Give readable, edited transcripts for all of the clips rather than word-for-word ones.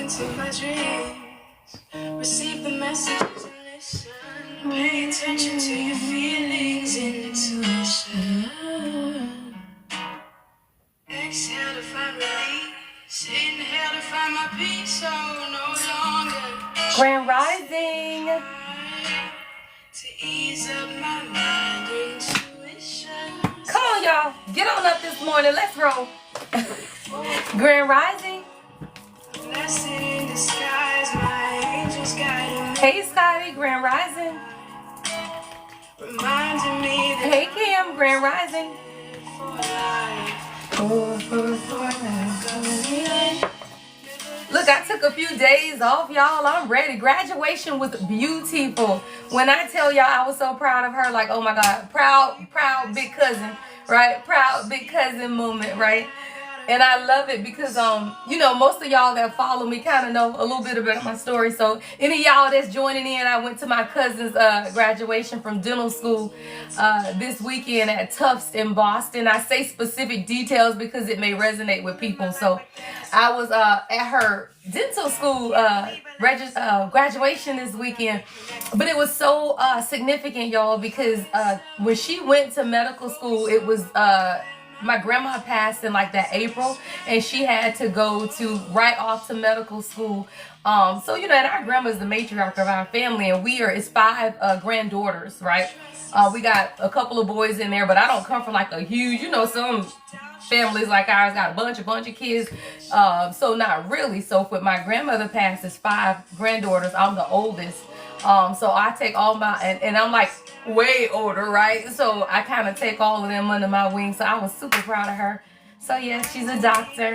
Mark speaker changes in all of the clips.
Speaker 1: into my dreams. Receive the messages and listen. Pay attention to your feelings, intuition. Exhale to find release. Inhale to find my peace. Oh, no longer.
Speaker 2: Grand Rising.
Speaker 1: To ease up my mind, intuition.
Speaker 2: Come on, y'all. Get on up this morning. Let's roll. Grand Rising.
Speaker 1: Blessed in disguise, my angels guiding me.
Speaker 2: Hey, Scotty. Grand Rising.
Speaker 1: Reminding me that
Speaker 2: Hey, Cam. Grand Rising.
Speaker 1: for life.
Speaker 2: Look, I took a few days off, y'all. I'm ready. Graduation was beautiful. When I tell y'all I was so proud of her, like, oh my God, proud big cousin, right? Proud big cousin moment, right? And I love it because, you know, most of y'all that follow me kind of know a little bit about my story. So any of y'all that's joining in, I went to my cousin's graduation from dental school this weekend at Tufts in Boston. I say specific details because it may resonate with people. So I was at her dental school graduation this weekend. But it was so significant, y'all, because when she went to medical school, it was... my grandma passed in like that April, and she had to go to right off to medical school. So, you know, and our grandma's the matriarch of our family, and it's 5 granddaughters, right? We got a couple of boys in there, but I don't come from like a huge, you know, some families like ours got a bunch of kids. So not really. So when my grandmother passed, it's 5 granddaughters. I'm the oldest. So I take all my, and I'm like way older, right? So I kind of take all of them under my wing. So I was super proud of her. So yeah, she's a doctor.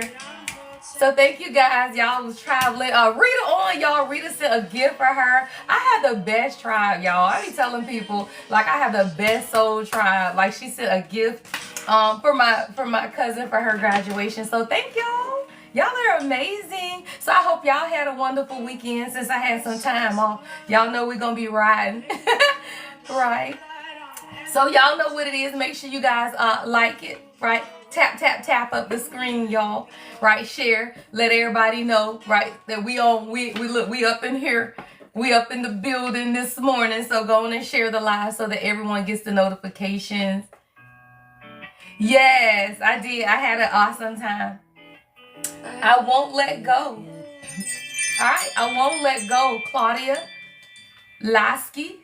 Speaker 2: So thank you guys. Y'all was traveling. Rita on, y'all. Rita sent a gift for her. I have the best tribe, y'all. I be telling people, like, I have the best soul tribe. Like, she sent a gift for my cousin for her graduation. So thank y'all. Y'all are amazing. So I hope y'all had a wonderful weekend since I had some time off. Y'all know we're going to be riding. Right. So y'all know what it is. Make sure you guys like it, right? Tap up the screen, y'all. Right? Share. Let everybody know, right? That we up in here. We up in the building this morning. So go on and share the live so that everyone gets the notifications. Yes, I did. I had an awesome time. I won't let go. All right, I won't let go, Claudia Lasky.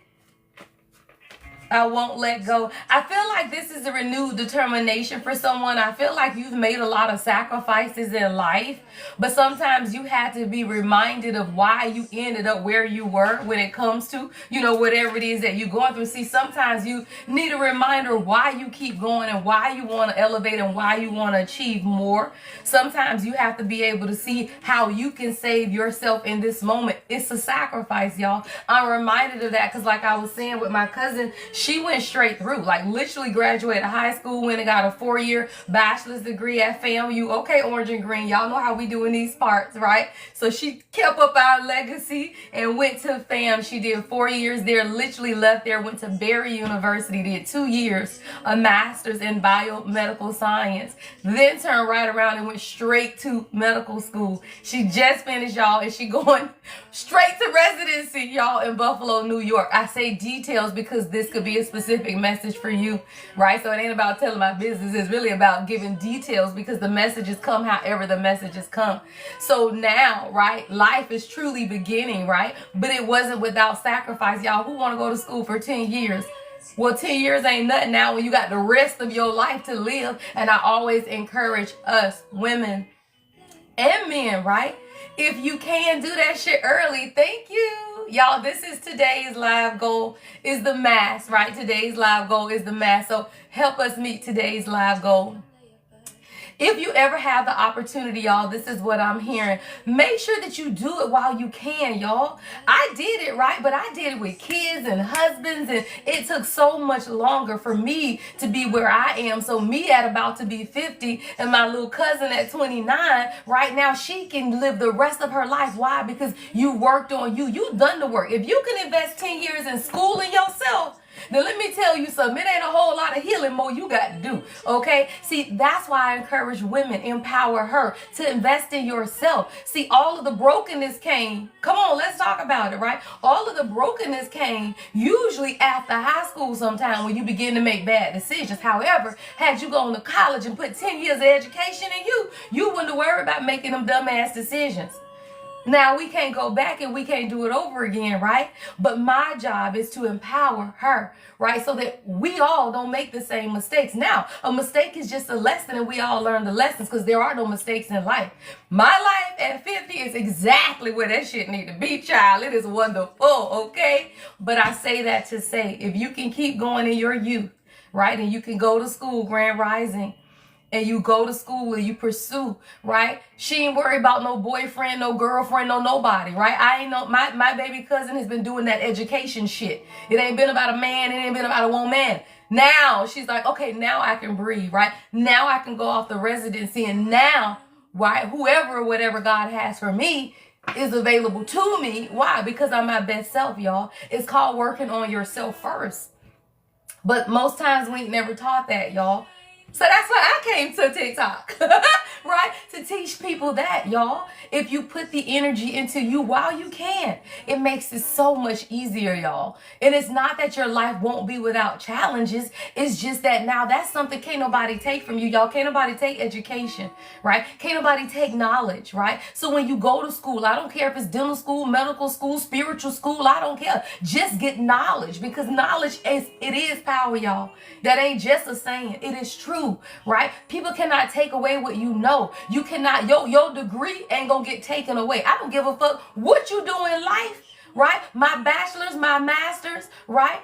Speaker 2: I won't let go. I feel like this is a renewed determination for someone. I feel like you've made a lot of sacrifices in life, but sometimes you have to be reminded of why you ended up where you were when it comes to, you know, whatever it is that you're going through. See, sometimes you need a reminder why you keep going and why you want to elevate and why you want to achieve more. Sometimes you have to be able to see how you can save yourself in this moment. It's a sacrifice, y'all. I'm reminded of that because, like I was saying with my cousin, she went straight through, like literally graduated high school, went and got a 4-year bachelor's degree at FAMU. Okay, orange and green. Y'all know how we do in these parts, right? So she kept up our legacy and went to FAM. She did 4 years there, literally left there, went to Barry University, did 2 years, a master's in biomedical science, then turned right around and went straight to medical school. She just finished, y'all, and she going straight to residency, y'all, in Buffalo, New York. I say details because this could be a specific message for you, right? So it ain't about telling my business. It's really about giving details because the messages come however the messages come. So now, right, life is truly beginning, right? But it wasn't without sacrifice, y'all. Who want to go to school for 10 years? Well, 10 years ain't nothing now when you got the rest of your life to live. And I always encourage us, women and men, right? If you can do that shit early, thank you. Y'all, this is today's live goal is the mass, right? Today's live goal is the mass. So help us meet today's live goal. If you ever have the opportunity, y'all, this is what I'm hearing. Make sure that you do it while you can, y'all. I did it, right? But I did it with kids and husbands, and it took so much longer for me to be where I am. So me at about to be 50 and my little cousin at 29, right now, she can live the rest of her life. Why? Because you worked on you. You've done the work. If you can invest 10 years in schooling yourself, then let me tell you something. It ain't a whole lot of healing more you got to do. Okay? See, that's why I encourage women, empower her to invest in yourself. See, all of the brokenness came. Come on, let's talk about it, right? All of the brokenness came usually after high school sometime when you begin to make bad decisions. However, had you gone to college and put 10 years of education in you wouldn't worry about making them dumbass decisions. Now, we can't go back and we can't do it over again, right? But my job is to empower her, right? So that we all don't make the same mistakes. Now, a mistake is just a lesson and we all learn the lessons because there are no mistakes in life. My life at 50 is exactly where that shit need to be, child. It is wonderful, okay? But I say that to say, if you can keep going in your youth, right? And you can go to school, Grand Rising, and you go to school and you pursue, right? She ain't worried about no boyfriend, no girlfriend, no nobody, right? I ain't know, my baby cousin has been doing that education shit. It ain't been about a man, it ain't been about a woman. Now she's like, okay, now I can breathe, right? Now I can go off the residency, and now, right, whoever or whatever God has for me is available to me. Why? Because I'm my best self, y'all. It's called working on yourself first. But most times we ain't never taught that, y'all. So that's why I came to TikTok, right? To teach people that, y'all. If you put the energy into you while you can, it makes it so much easier, y'all. And it's not that your life won't be without challenges. It's just that now that's something can't nobody take from you, y'all. Can't nobody take education, right? Can't nobody take knowledge, right? So when you go to school, I don't care if it's dental school, medical school, spiritual school, I don't care. Just get knowledge, because knowledge is power, y'all. That ain't just a saying. It is true, right? People cannot take away what you know. You cannot, your degree ain't gonna get taken away. I don't give a fuck what you do in life, right? My bachelor's, my master's, right?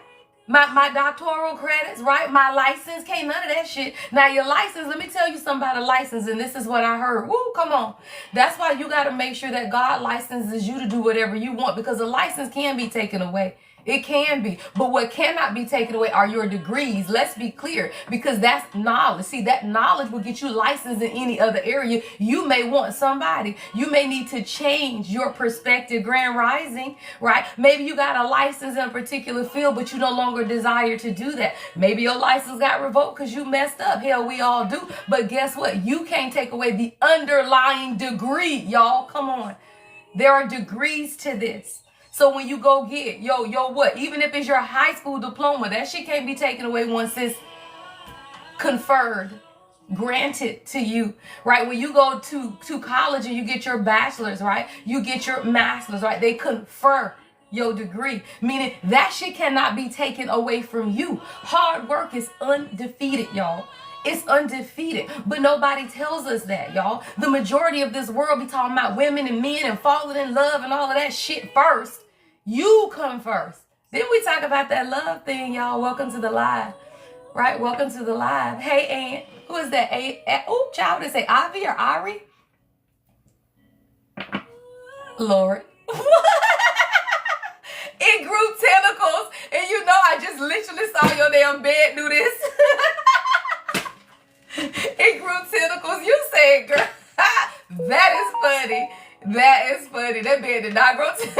Speaker 2: My doctoral credits, right? My license, can't none of that shit. Now your license, let me tell you something about a license, and this is what I heard. Woo, come on. That's why you got to make sure that God licenses you to do whatever you want, because a license can be taken away. It can be. But what cannot be taken away are your degrees. Let's be clear, because that's knowledge. See, that knowledge will get you licensed in any other area. You may want somebody. You may need to change your perspective, Grand Rising, right? Maybe you got a license in a particular field, but you no longer desire to do that. Maybe your license got revoked because you messed up. Hell, we all do. But guess what? You can't take away the underlying degree, y'all. Come on. There are degrees to this. So when you go get what? Even if it's your high school diploma, that shit can't be taken away once it's conferred, granted to you, right? When you go to college and you get your bachelor's, right? You get your master's, right? They confer your degree, meaning that shit cannot be taken away from you. Hard work is undefeated, y'all. It's undefeated, but nobody tells us that, y'all. The majority of this world be talking about women and men and falling in love and all of that shit first. You come first. Then we talk about that love thing, y'all. Welcome to the live, right? Welcome to the live. Hey, Aunt. Who is that? Oh, child, did it say Avi or Ari? Lord. It grew tentacles, and you know I just literally saw your damn bed do this. It grew tentacles. You said, girl. That is funny. That is funny. That bed did not grow tentacles.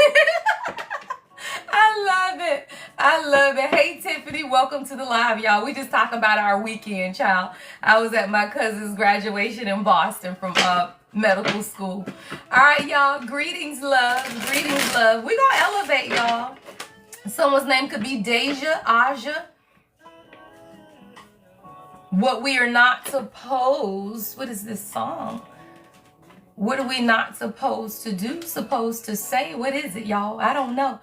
Speaker 2: I love it. I love it. Hey, Tiffany, welcome to the live, y'all. We just talking about our weekend, child. I was at my cousin's graduation in Boston from medical school. All right, y'all. Greetings, love. Greetings, love. We gonna elevate, y'all. Someone's name could be Deja, Aja. What we are not supposed, what is this song? What are we not supposed to do, supposed to say? What is it, y'all? I don't know.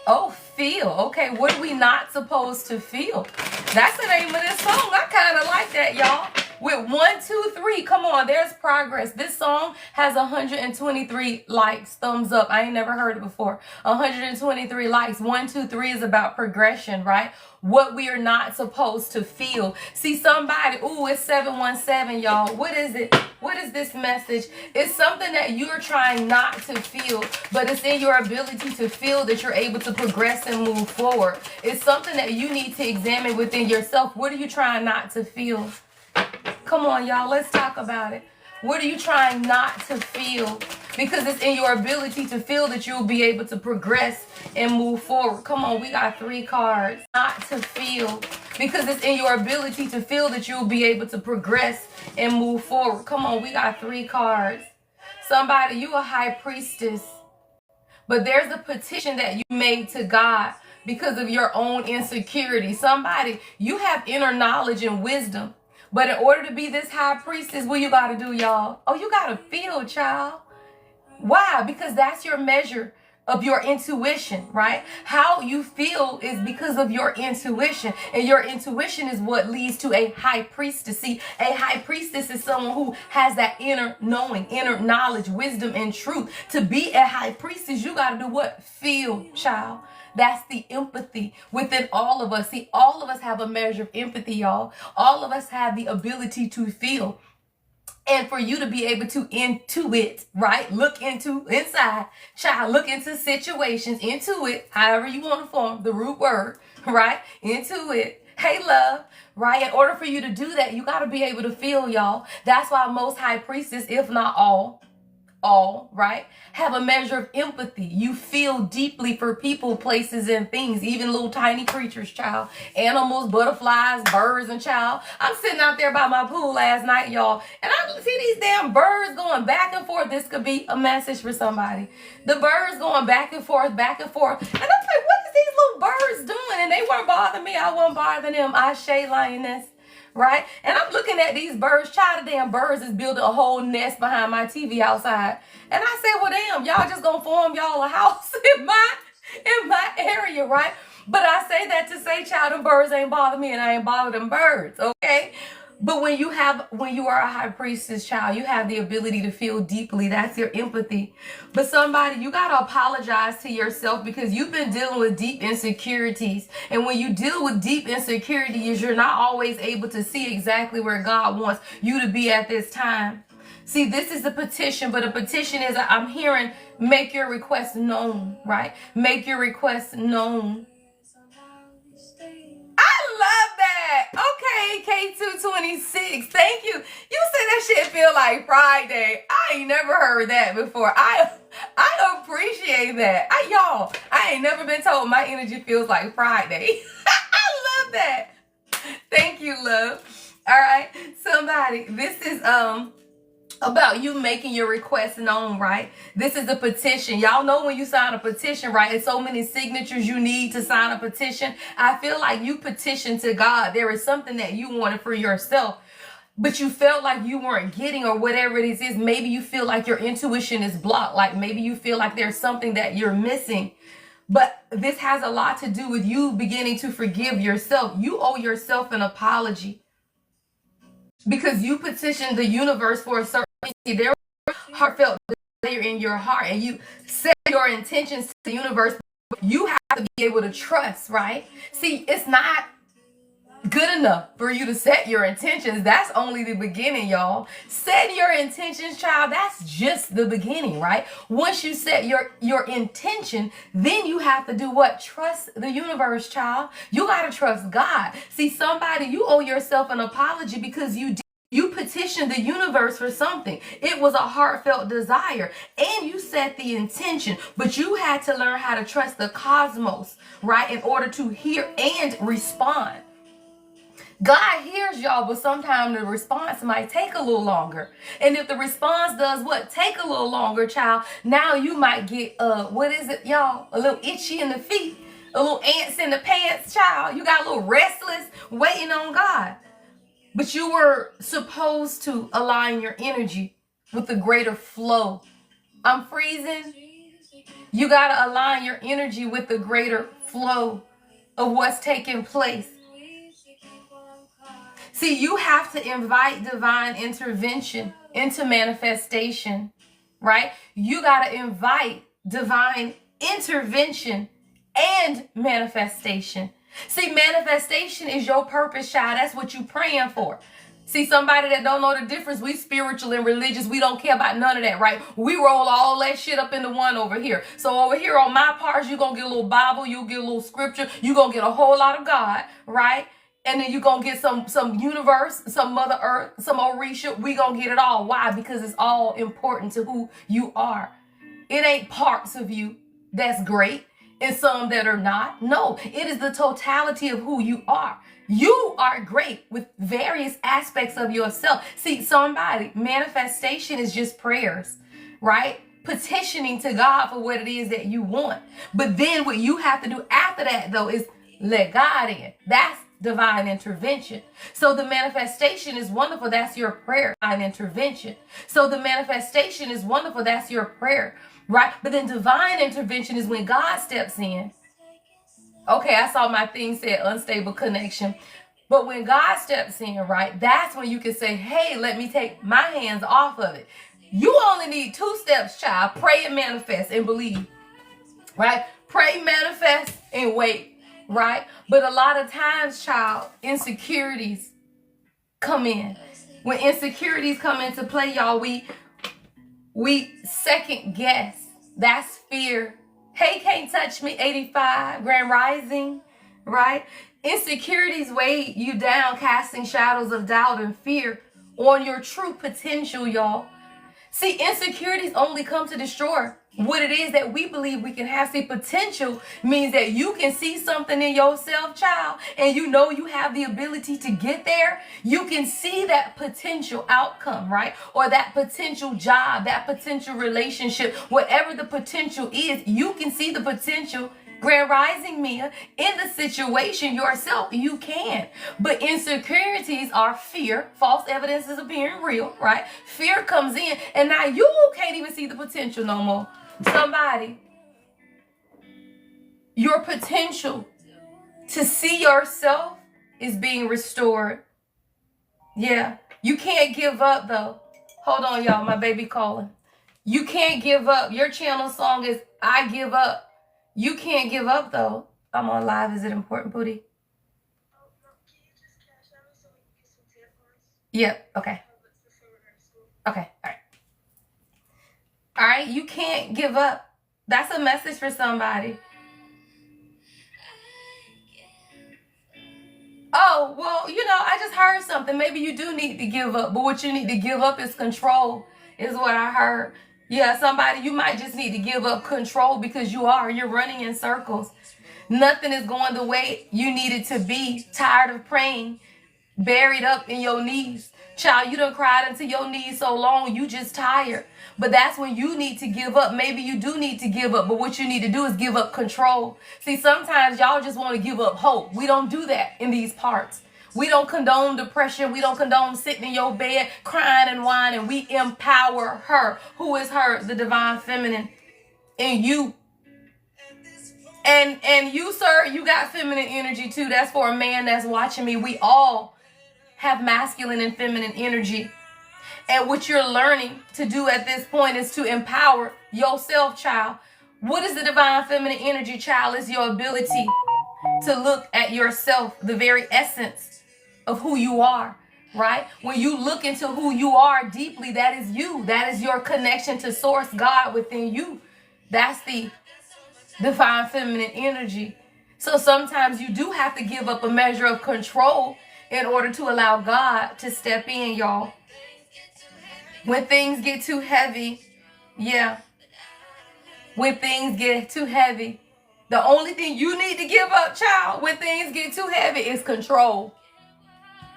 Speaker 2: Oh, feel. Okay, what are we not supposed to feel? That's the name of this song. I kind of like that, y'all. With 1, 2, 3. Come on, there's progress. This song has 123 likes, thumbs up. I ain't never heard it before. 123 likes. 1, 2, 3 is about progression, right? What we are not supposed to feel. See, somebody, ooh, it's 717, y'all. What is it? What is this message? It's something that you're trying not to feel, but it's in your ability to feel that you're able to progress and move forward. It's something that you need to examine within yourself. What are you trying not to feel? Come on, y'all. Let's talk about it. What are you trying not to feel? because it's in your ability to feel that you'll be able to progress and move forward. Come on, we got 3 cards. Not to feel, because it's in your ability to feel that you'll be able to progress and move forward. Come on, we got 3 cards. Somebody, you a high priestess, but there's a petition that you made to God because of your own insecurity. Somebody, you have inner knowledge and wisdom, but in order to be this high priestess, what you got to do, y'all? Oh, you got to feel, child. Why? Because that's your measure of your intuition, right? How you feel is because of your intuition, and your intuition is what leads to a high priestess. See, a high priestess is someone who has that inner knowing, inner knowledge, wisdom, and truth. To be a high priestess, you got to do what? Feel, child. That's the empathy within all of us. See, all of us have a measure of empathy, y'all. All of us have the ability to feel. And for you to be able to intuit, right? Look into inside, child, look into situations, intuit, however you want to form the root word, right? Intuit. Hey, love, right? In order for you to do that, you got to be able to feel, y'all. That's why most high priestess, if not all, right, have a measure of empathy. You feel deeply for people, places, and things, even little tiny creatures, child. Animals, butterflies, birds, and child. I'm sitting out there by my pool last night, y'all, and I see these damn birds going back and forth. This could be a message for somebody. The birds going back and forth, back and forth. And I'm like, what is these little birds doing? And they weren't bothering me. I wasn't bothering them. I shade lioness. Right? And I'm looking at these birds. Child, the damn birds is building a whole nest behind my TV outside. And I said, well, damn, y'all just gonna form y'all a house in my area, right? But I say that to say, child, them birds ain't bother me, and I ain't bother them birds, okay? But when you are a high priestess, child, you have the ability to feel deeply. That's your empathy. But somebody, you got to apologize to yourself because you've been dealing with deep insecurities. And when you deal with deep insecurities, you're not always able to see exactly where God wants you to be at this time. See, this is a petition, but a petition is, I'm hearing, make your request known, right? Make your request known. Love that. Okay, K226. Thank you. You said that shit feel like Friday. I ain't never heard that before. I appreciate that. I ain't never been told my energy feels like Friday. I love that. Thank you, love. All right, somebody. This is about you making your request known, right? This is a petition. Y'all know when you sign a petition, right? It's so many signatures you need to sign a petition. I feel like you petitioned to God. There is something that you wanted for yourself, but you felt like you weren't getting, or whatever it is. Maybe you feel like your intuition is blocked. Like maybe you feel like there's something that you're missing. But this has a lot to do with you beginning to forgive yourself. You owe yourself an apology because you petitioned the universe for a certain thing. There was heartfelt desire in your heart, and you set your intentions to the universe. You have to be able to trust, right? See, it's not good enough for you to set your intentions. That's only the beginning, y'all. Set your intentions, child. That's just the beginning, right? Once you set your intention, then you have to do what? Trust the universe, child. You got to trust God. See, somebody, you owe yourself an apology because you petitioned the universe for something. It was a heartfelt desire, and you set the intention, but you had to learn how to trust the cosmos, right? In order to hear and respond. God hears y'all, but sometimes the response might take a little longer. And if the response does what? Take a little longer, child. Now you might get, what is it, y'all? A little itchy in the feet, a little ants in the pants, child. You got a little restless waiting on God. But you were supposed to align your energy with the greater flow. I'm freezing. You got to align your energy with the greater flow of what's taking place. See, you have to invite divine intervention into manifestation, right? You got to invite divine intervention and manifestation. See, manifestation is your purpose, child. That's what you praying for. See, somebody that don't know the difference, we spiritual and religious, we don't care about none of that, right? We roll all that shit up into one over here. So over here on my parts, you're going to get a little Bible, you'll get a little scripture, you're going to get a whole lot of God, right? and then you're going to get some universe, some Mother Earth, some Orisha. We going to get it all. Why? Because it's all important to who you are. It ain't parts of you that's great and some that are not. No, it is the totality of who you are. You are great with various aspects of yourself. See, somebody, manifestation is just prayers, right? Petitioning to God for what it is that you want. But then what you have to do after that, though, is let God in. That's divine intervention. So the manifestation is wonderful. That's your prayer. Divine intervention. So the manifestation is wonderful. That's your prayer, right? But then divine intervention is when God steps in. Okay, I saw my thing said unstable connection. But when God steps in, right, that's when you can say, hey, let me take my hands off of it. You only need 2 steps, child. Pray and manifest and believe, right? Pray, manifest, and wait, right? But a lot of times, child, insecurities come in. When insecurities come into play, y'all, we second guess. That's fear. Hey, can't touch me, 85, Grand Rising, right? Insecurities weigh you down, casting shadows of doubt and fear on your true potential, y'all. See, insecurities only come to destroy what it is that we believe we can have. See, potential means that you can see something in yourself, child, and you know you have the ability to get there. You can see that potential outcome, right? Or that potential job, that potential relationship, whatever the potential is, you can see the potential. Grand Rising, Mia, in the situation yourself, you can. But insecurities are fear. False evidence is appearing real, right? Fear comes in, and now you can't even see the potential no more. Somebody, your potential to see yourself is being restored. Yeah, you can't give up, though. Hold on, y'all, my baby calling. You can't give up. Your channel song is I Give Up. You can't give up, though. I'm on live. Is it important, Booty? Yep. Okay. Okay. All right. All right. You can't give up. That's a message for somebody. Oh, well, you know, I just heard something. Maybe you do need to give up. But what you need to give up is control, is what I heard. Yeah, somebody, you might just need to give up control because you're running in circles. Nothing is going the way you need it to be. Tired of praying, buried up in your knees. Child, you done cried into your knees so long, you just tired. But that's when you need to give up. Maybe you do need to give up, but what you need to do is give up control. See, sometimes y'all just want to give up hope. We don't do that in these parts. We don't condone depression. We don't condone sitting in your bed crying and whining. We empower her. Who is her? The divine feminine in you. And you, sir, you got feminine energy too. That's for a man that's watching me. We all have masculine and feminine energy. And what you're learning to do at this point is to empower yourself, child. What is the divine feminine energy, child? Is your ability to look at yourself, the very essence of who you are, right? When you look into who you are deeply, that is you. That is your connection to source, God within you. That's the divine feminine energy. So sometimes you do have to give up a measure of control in order to allow God to step in, y'all. When things get too heavy, yeah. When things get too heavy, the only thing you need to give up, child, when things get too heavy is control.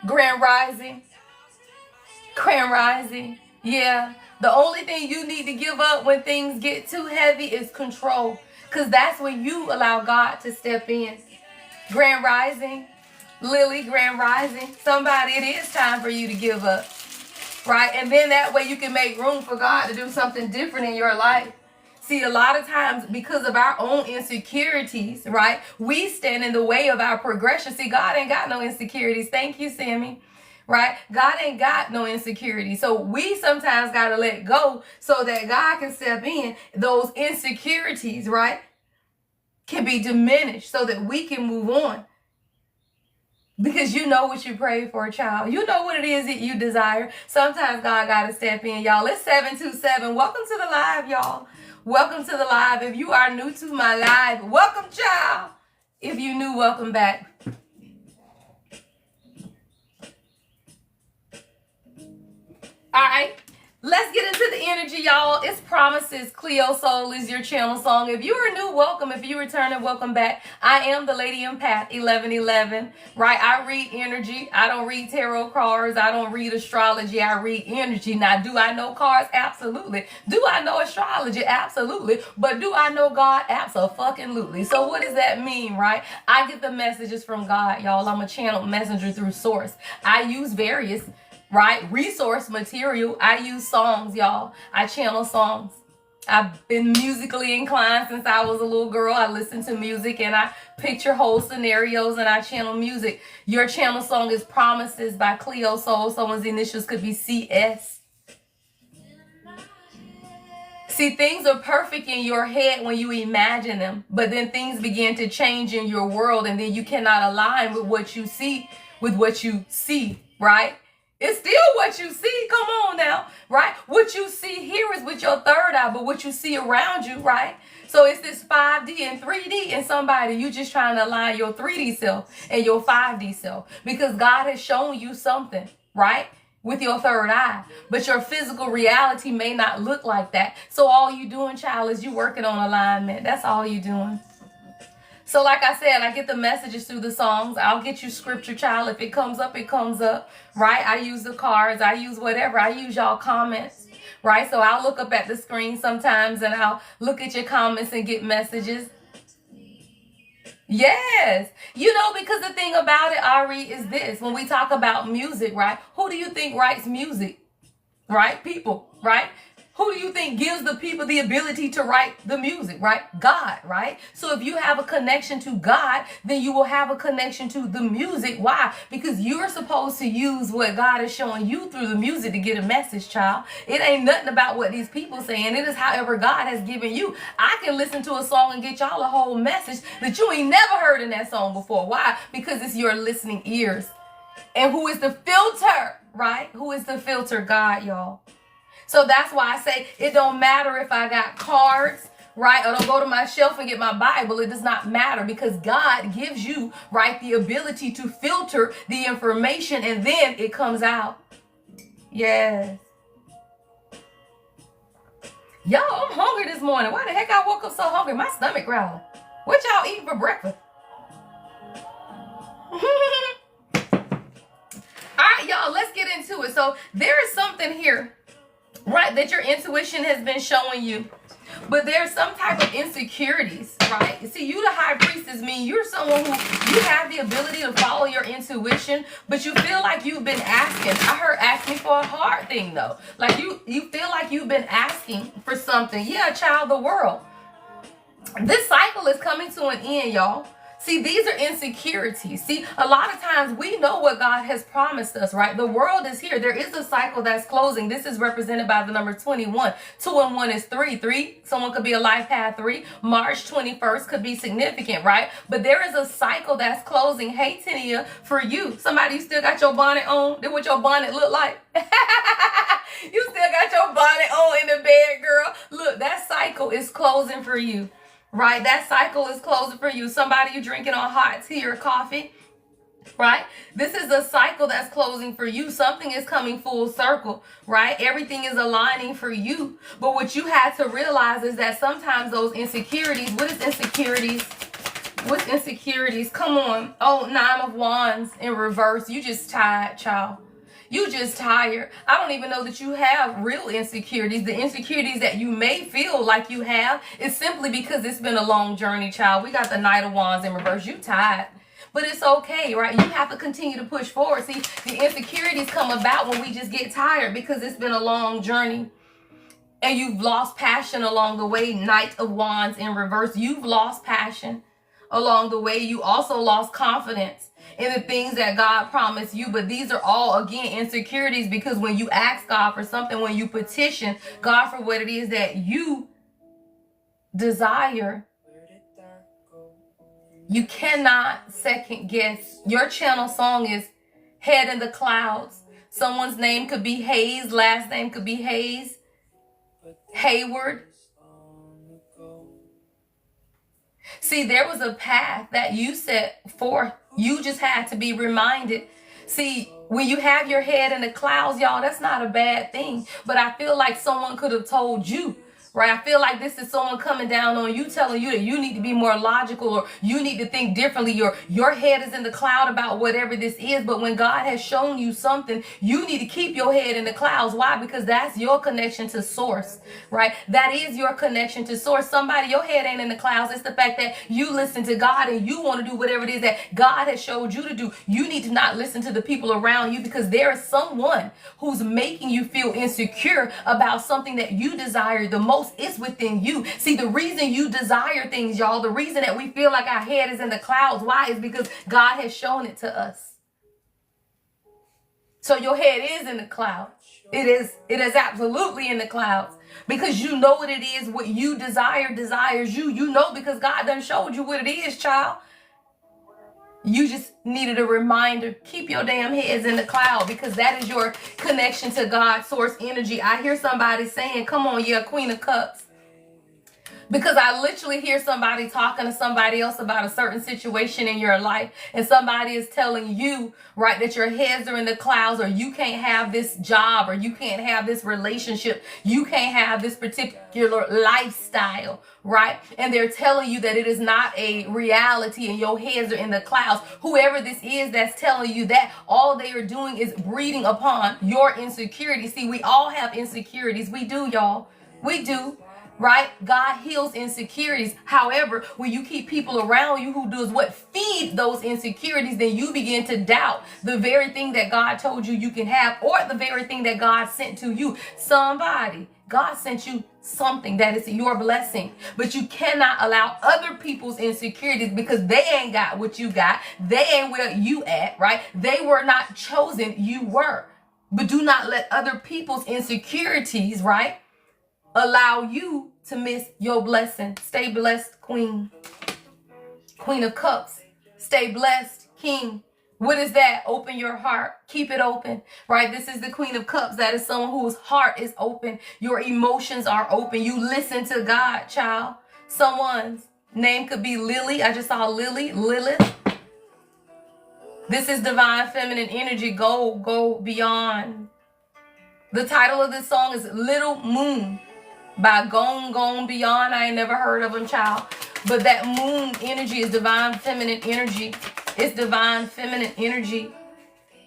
Speaker 2: Grand Rising. Grand Rising. Yeah. The only thing you need to give up when things get too heavy is control. Because that's when you allow God to step in. Grand Rising. Lily, Grand Rising. Somebody, it is time for you to give up. Right? And then that way you can make room for God to do something different in your life. See, a lot of times because of our own insecurities, right, we stand in the way of our progression. See, God ain't got no insecurities. Thank you, Sammy. Right? God ain't got no insecurities. So we sometimes got to let go so that God can step in. Those insecurities, right, can be diminished so that we can move on. Because you know what you pray for, child. You know what it is that you desire. Sometimes God got to step in, y'all. It's 727. Welcome to the live, y'all. Welcome to the live. If you are new to my live, welcome, child. If you new, welcome back. right. Let's get into the energy, y'all. It's Promises. Cleo Soul is your channel song. If you are new, welcome. If you return, welcome back. I am the Lady Empath 1111, right? I read energy. I don't read tarot cards. I don't read astrology. I read energy. Now, do I know cards? Absolutely. Do I know astrology? Absolutely. But do I know God? Absolutely. So what does that mean, right? I get the messages from God, y'all. I'm a channel messenger through source. I use various resource material. I use songs, y'all. I channel songs. I've been musically inclined since I was a little girl. I listen to music and I picture whole scenarios and I channel music. Your channel song is Promises by Cleo Soul. Someone's initials could be CS. See, things are perfect in your head when you imagine them, but then things begin to change in your world and then you cannot align with what you see, right? It's still what you see. Come on now, right? What you see here is with your third eye, but what you see around you, right? So it's this 5D and 3D and somebody, you just trying to align your 3D self and your 5D self because God has shown you something, right? With your third eye, but your physical reality may not look like that. So all you doing, child, is you working on alignment. That's all you doing. So like I said, I get the messages through the songs. I'll get you scripture, child. If it comes up, it comes up, right? I use the cards. I use whatever. I use y'all comments, right? So I'll look up at the screen sometimes and I'll look at your comments and get messages. Yes. You know, because the thing about it, Ari, is this. When we talk about music, right? Who do you think writes music? Right? People, right? Who do you think gives the people the ability to write the music, right? God, right? So if you have a connection to God, then you will have a connection to the music. Why? Because you're supposed to use what God is showing you through the music to get a message, child. It ain't nothing about what these people saying. It is however God has given you. I can listen to a song and get y'all a whole message that you ain't never heard in that song before. Why? Because it's your listening ears. And who is the filter, right? Who is the filter? God, y'all. So that's why I say it don't matter if I got cards, right? Or don't go to my shelf and get my Bible. It does not matter because God gives you, right, the ability to filter the information and then it comes out. Yes. Y'all, I'm hungry this morning. Why the heck I woke up so hungry? My stomach growling. What y'all eating for breakfast? All right, y'all, let's get into it. So there is something here, right, that your intuition has been showing you, but there's some type of insecurities, right? See, you the high priestess mean you're someone who you have the ability to follow your intuition, but you feel like you've been asking. I heard ask me for a hard thing though. Like you feel like you've been asking for something. Yeah, child, the world. This cycle is coming to an end, y'all. See, these are insecurities. See, a lot of times we know what God has promised us, right? The world is here. There is a cycle that's closing. This is represented by the number 21. 2 and 1 is 3. 3, someone could be a life path 3. March 21st could be significant, right? But there is a cycle that's closing. Hey, Tania, for you. Somebody, you still got your bonnet on? Then what your bonnet look like? You still got your bonnet on in the bed, girl. Look, that cycle is closing for you. Right? That cycle is closing for you. Somebody you drinking on hot tea or coffee. Right? This is a cycle that's closing for you. Something is coming full circle. Right? Everything is aligning for you. But what you had to realize is that sometimes those insecurities, what is insecurities? What's insecurities? Come on. Oh, 9 of Wands in reverse. You just tired, child. You just tired. I don't even know that you have real insecurities. The insecurities that you may feel like you have is simply because it's been a long journey, child. We got the Knight of Wands in reverse. You tired. But it's okay, right? You have to continue to push forward. See, the insecurities come about when we just get tired because it's been a long journey. And you've lost passion along the way. Knight of Wands in reverse. You've lost passion along the way. You also lost confidence in the things that God promised you. But these are all, again, insecurities because when you ask God for something, when you petition God for what it is that you desire, you cannot second guess. Your channel song is Head in the Clouds. Someone's name could be Hayes. Last name could be Hayes. Hayward. See, there was a path that you set forth. You just had to be reminded. See, when you have your head in the clouds, y'all, that's not a bad thing. But I feel like someone could have told you, right? I feel like this is someone coming down on you, telling you that you need to be more logical, or you need to think differently, or your head is in the cloud about whatever this is. But when God has shown you something, you need to keep your head in the clouds. Why? Because that's your connection to source, right? That is your connection to source. Somebody, your head ain't in the clouds. It's the fact that you listen to God and you want to do whatever it is that God has showed you to do. You need to not listen to the people around you, because there is someone who's making you feel insecure about something that you desire the most. It's within you. See, the reason you desire things, y'all, the reason that we feel like our head is in the clouds, why? Is because God has shown it to us. So your head is in the clouds. It is absolutely in the clouds, because you know what it is. What you desire desires you. You know, because God done showed you what it is, child. You just needed a reminder. Keep your damn heads in the cloud, because that is your connection to God's source energy. I hear somebody saying, come on, yeah, Queen of Cups. Because I literally hear somebody talking to somebody else about a certain situation in your life, and somebody is telling you, right, that your heads are in the clouds, or you can't have this job, or you can't have this relationship, you can't have this particular lifestyle, right? And they're telling you that it is not a reality and your heads are in the clouds. Whoever this is that's telling you that, all they are doing is breeding upon your insecurity. See, we all have insecurities. We do, y'all. We do. Right? God heals insecurities. However, when you keep people around you who does what feeds those insecurities, then you begin to doubt the very thing that God told you you can have, or the very thing that God sent to you. Somebody, God sent you something that is your blessing, but you cannot allow other people's insecurities, because they ain't got what you got. They ain't where you at, right? They were not chosen. You were. But do not let other people's insecurities, right, allow you to miss your blessing. Stay blessed, Queen. Queen of Cups. Stay blessed, King. What is that? Open your heart. Keep it open, right? This is the Queen of Cups. That is someone whose heart is open. Your emotions are open. You listen to God, child. Someone's name could be Lily. I just saw Lily. Lilith. This is divine feminine energy. Go beyond. The title of this song is Little Moon by Gone Beyond. I ain't never heard of him, child. But that moon energy is divine feminine energy. It's divine feminine energy.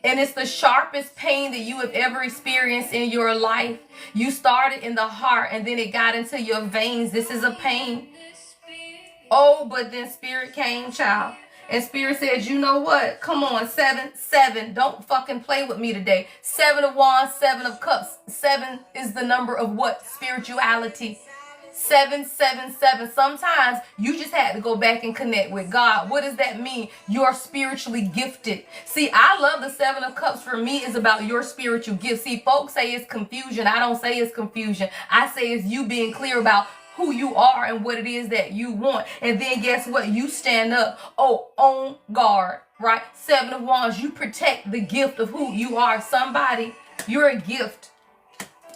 Speaker 2: And it's the sharpest pain that you have ever experienced in your life. You started in the heart and then it got into your veins. This is a pain. Oh, but then Spirit came, child. And Spirit said, you know what? Come on, 7. Don't fucking play with me today. 7 of Wands, 7 of Cups. 7 is the number of what? Spirituality. 777. Sometimes you just had to go back and connect with God. What does that mean? You're spiritually gifted. See, I love the 7 of Cups. For me, is about your spiritual gift. See, folks say it's confusion. I don't say it's confusion. I say it's you being clear about who you are and what it is that you want. And then guess what? You stand up, on guard, right? 7 of Wands, you protect the gift of who you are. Somebody, you're a gift.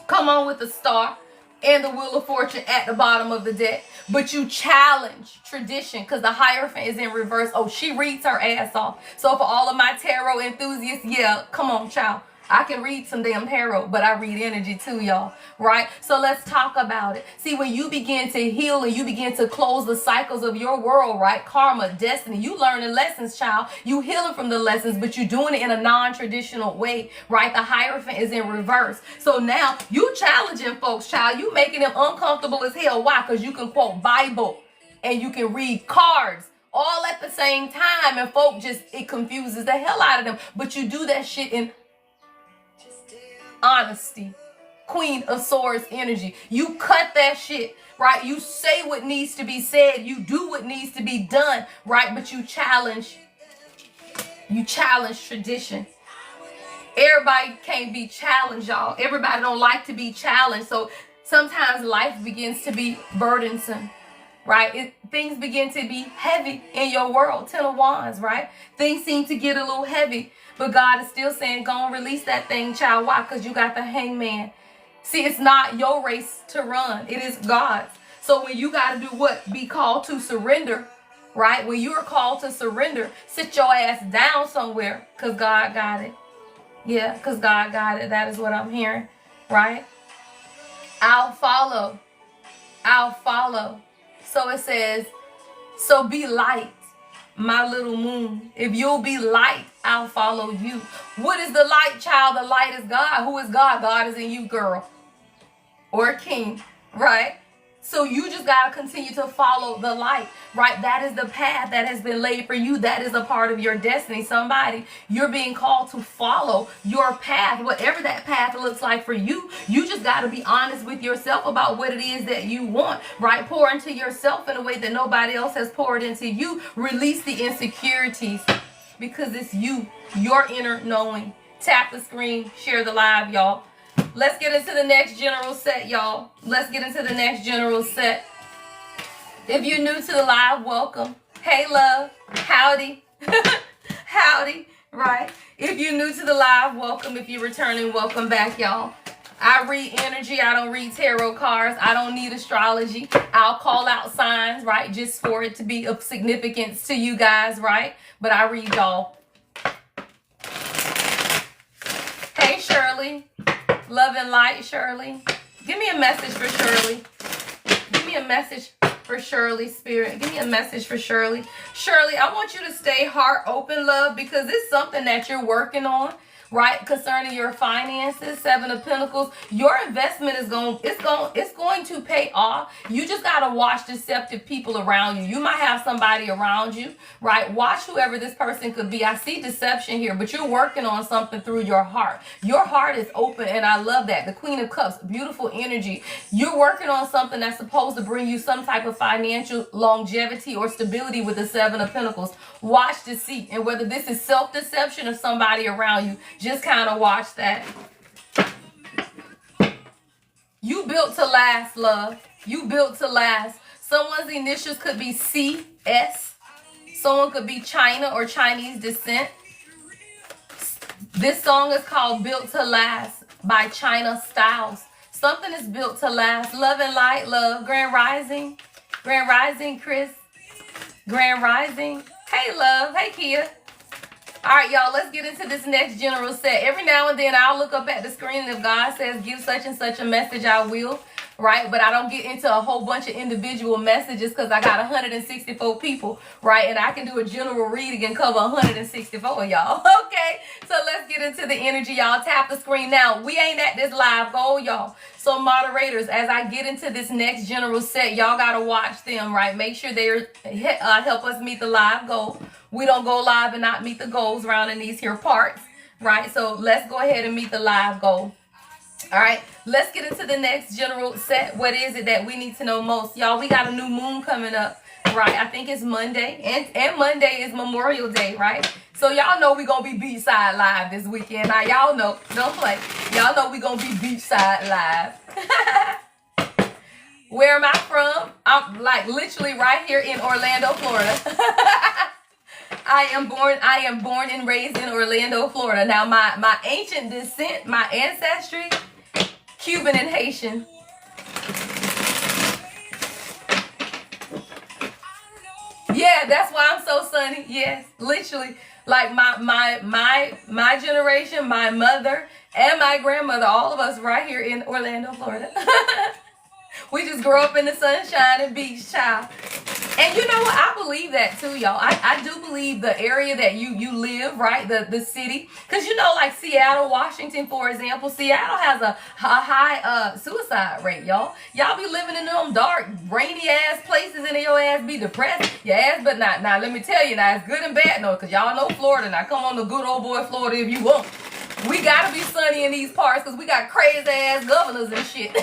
Speaker 2: Come on with the star and the Wheel of Fortune at the bottom of the deck. But you challenge tradition, because the Hierophant is in reverse. Oh, she reads her ass off. So for all of my tarot enthusiasts, yeah, come on, child. I can read some damn tarot, but I read energy too, y'all, right? So let's talk about it. See, when you begin to heal and you begin to close the cycles of your world, right? Karma, destiny, you learning lessons, child. You healing from the lessons, but you're doing it in a non-traditional way, right? The Hierophant is in reverse. So now you challenging folks, child. You making them uncomfortable as hell. Why? Because you can quote Bible and you can read cards all at the same time, and folk just, it confuses the hell out of them. But you do that shit in honesty. Queen of Swords energy. You cut that shit, right? You say what needs to be said. You do what needs to be done, right? But you challenge tradition. Everybody can't be challenged, y'all. Everybody don't like to be challenged. So sometimes life begins to be burdensome, right? Things begin to be heavy in your world. 10 of Wands, right? Things seem to get a little heavy. But God is still saying, go and release that thing, child. Why? Because you got the Hangman. See, it's not your race to run. It is God's. So when you got to do what? Be called to surrender. right? When you are called to surrender, sit your ass down somewhere because God got it. Yeah, because God got it. That is what I'm hearing, right? I'll follow. I'll follow. So it says, so be light, my little moon. If you'll be light, I'll follow you. What is the light, child? The light is God. Who is God? God is in you, girl. Or king, right? So you just got to continue to follow the light, right? That is the path that has been laid for you. That is a part of your destiny. Somebody, you're being called to follow your path, whatever that path looks like for you. You just got to be honest with yourself about what it is that you want, right? Pour into yourself in a way that nobody else has poured into you. Release the insecurities because it's you, your inner knowing. Tap the screen, share the live, y'all. Let's get into the next general set, y'all. Let's get into the next general set. If you're new to the live, welcome. Hey, love. Howdy. Howdy. Right. If you're new to the live, welcome. If you're returning, welcome back, y'all. I read energy. I don't read tarot cards. I don't need astrology. I'll call out signs, right, just for it to be of significance to you guys, right? But I read y'all. Hey, Shirley. Love and light, Shirley. Give me a message for Shirley. Give me a message for Shirley, Spirit. Give me a message for Shirley. Shirley, I want you to stay heart open, love, because it's something that you're working on, right? Concerning your finances, Seven of Pentacles. Your investment is going to pay off. You just got to watch deceptive people around you. You might have somebody around you, right? Watch whoever this person could be. I see deception here, but you're working on something through your heart. Your heart is open, and I love that. The Queen of Cups, beautiful energy. You're working on something that's supposed to bring you some type of financial longevity or stability with the Seven of Pentacles. Watch deceit, and whether this is self-deception or somebody around you, just kind of watch that. You built to last, love. You built to last. Someone's initials could be CS. Someone could be China or Chinese descent. This song is called Built to Last by China Styles. Something is built to last. Love and light, love. Grand Rising. Grand Rising, Chris. Grand Rising. Hey, love. Hey, Kia. All right, y'all, let's get into this next general set. Every now and then I'll look up at the screen, and if God says give such and such a message, I will, right? But I don't get into a whole bunch of individual messages because I got 164 people, right? And I can do a general reading and cover 164 of y'all, okay? So let's get into the energy, y'all. Tap the screen now. We ain't at this live goal, y'all. So moderators, as I get into this next general set, y'all got to watch them, right? Make sure they help us meet the live goal. We don't go live and not meet the goals around in these here parts, right? So let's go ahead and meet the live goal. All right, let's get into the next general set. What is it that we need to know most? Y'all, we got a new moon coming up, right? I think it's Monday, and Monday is Memorial Day, right? So y'all know we going to be beachside live this weekend. Now, y'all know, don't play. Y'all know we going to be beachside live. Where am I from? I'm like literally right here in Orlando, Florida. I am born and raised in Orlando, Florida. Now, my ancient descent, my ancestry, Cuban and Haitian. Yeah, that's why I'm so sunny. Yes, literally. Like my generation, my mother and my grandmother, all of us right here in Orlando, Florida. We just grew up in the sunshine and beach, child. And you know what? I believe that too, y'all. I do believe the area that you live, right? The city. Because you know, like Seattle, Washington, for example, Seattle has a high suicide rate, y'all. Y'all be living in them dark, rainy ass places and your ass be depressed. Your ass, but not. Now, let me tell you, now it's good and bad, no, because y'all know Florida. Now, come on the good old boy Florida if you want. We got to be sunny in these parts because we got crazy ass governors and shit.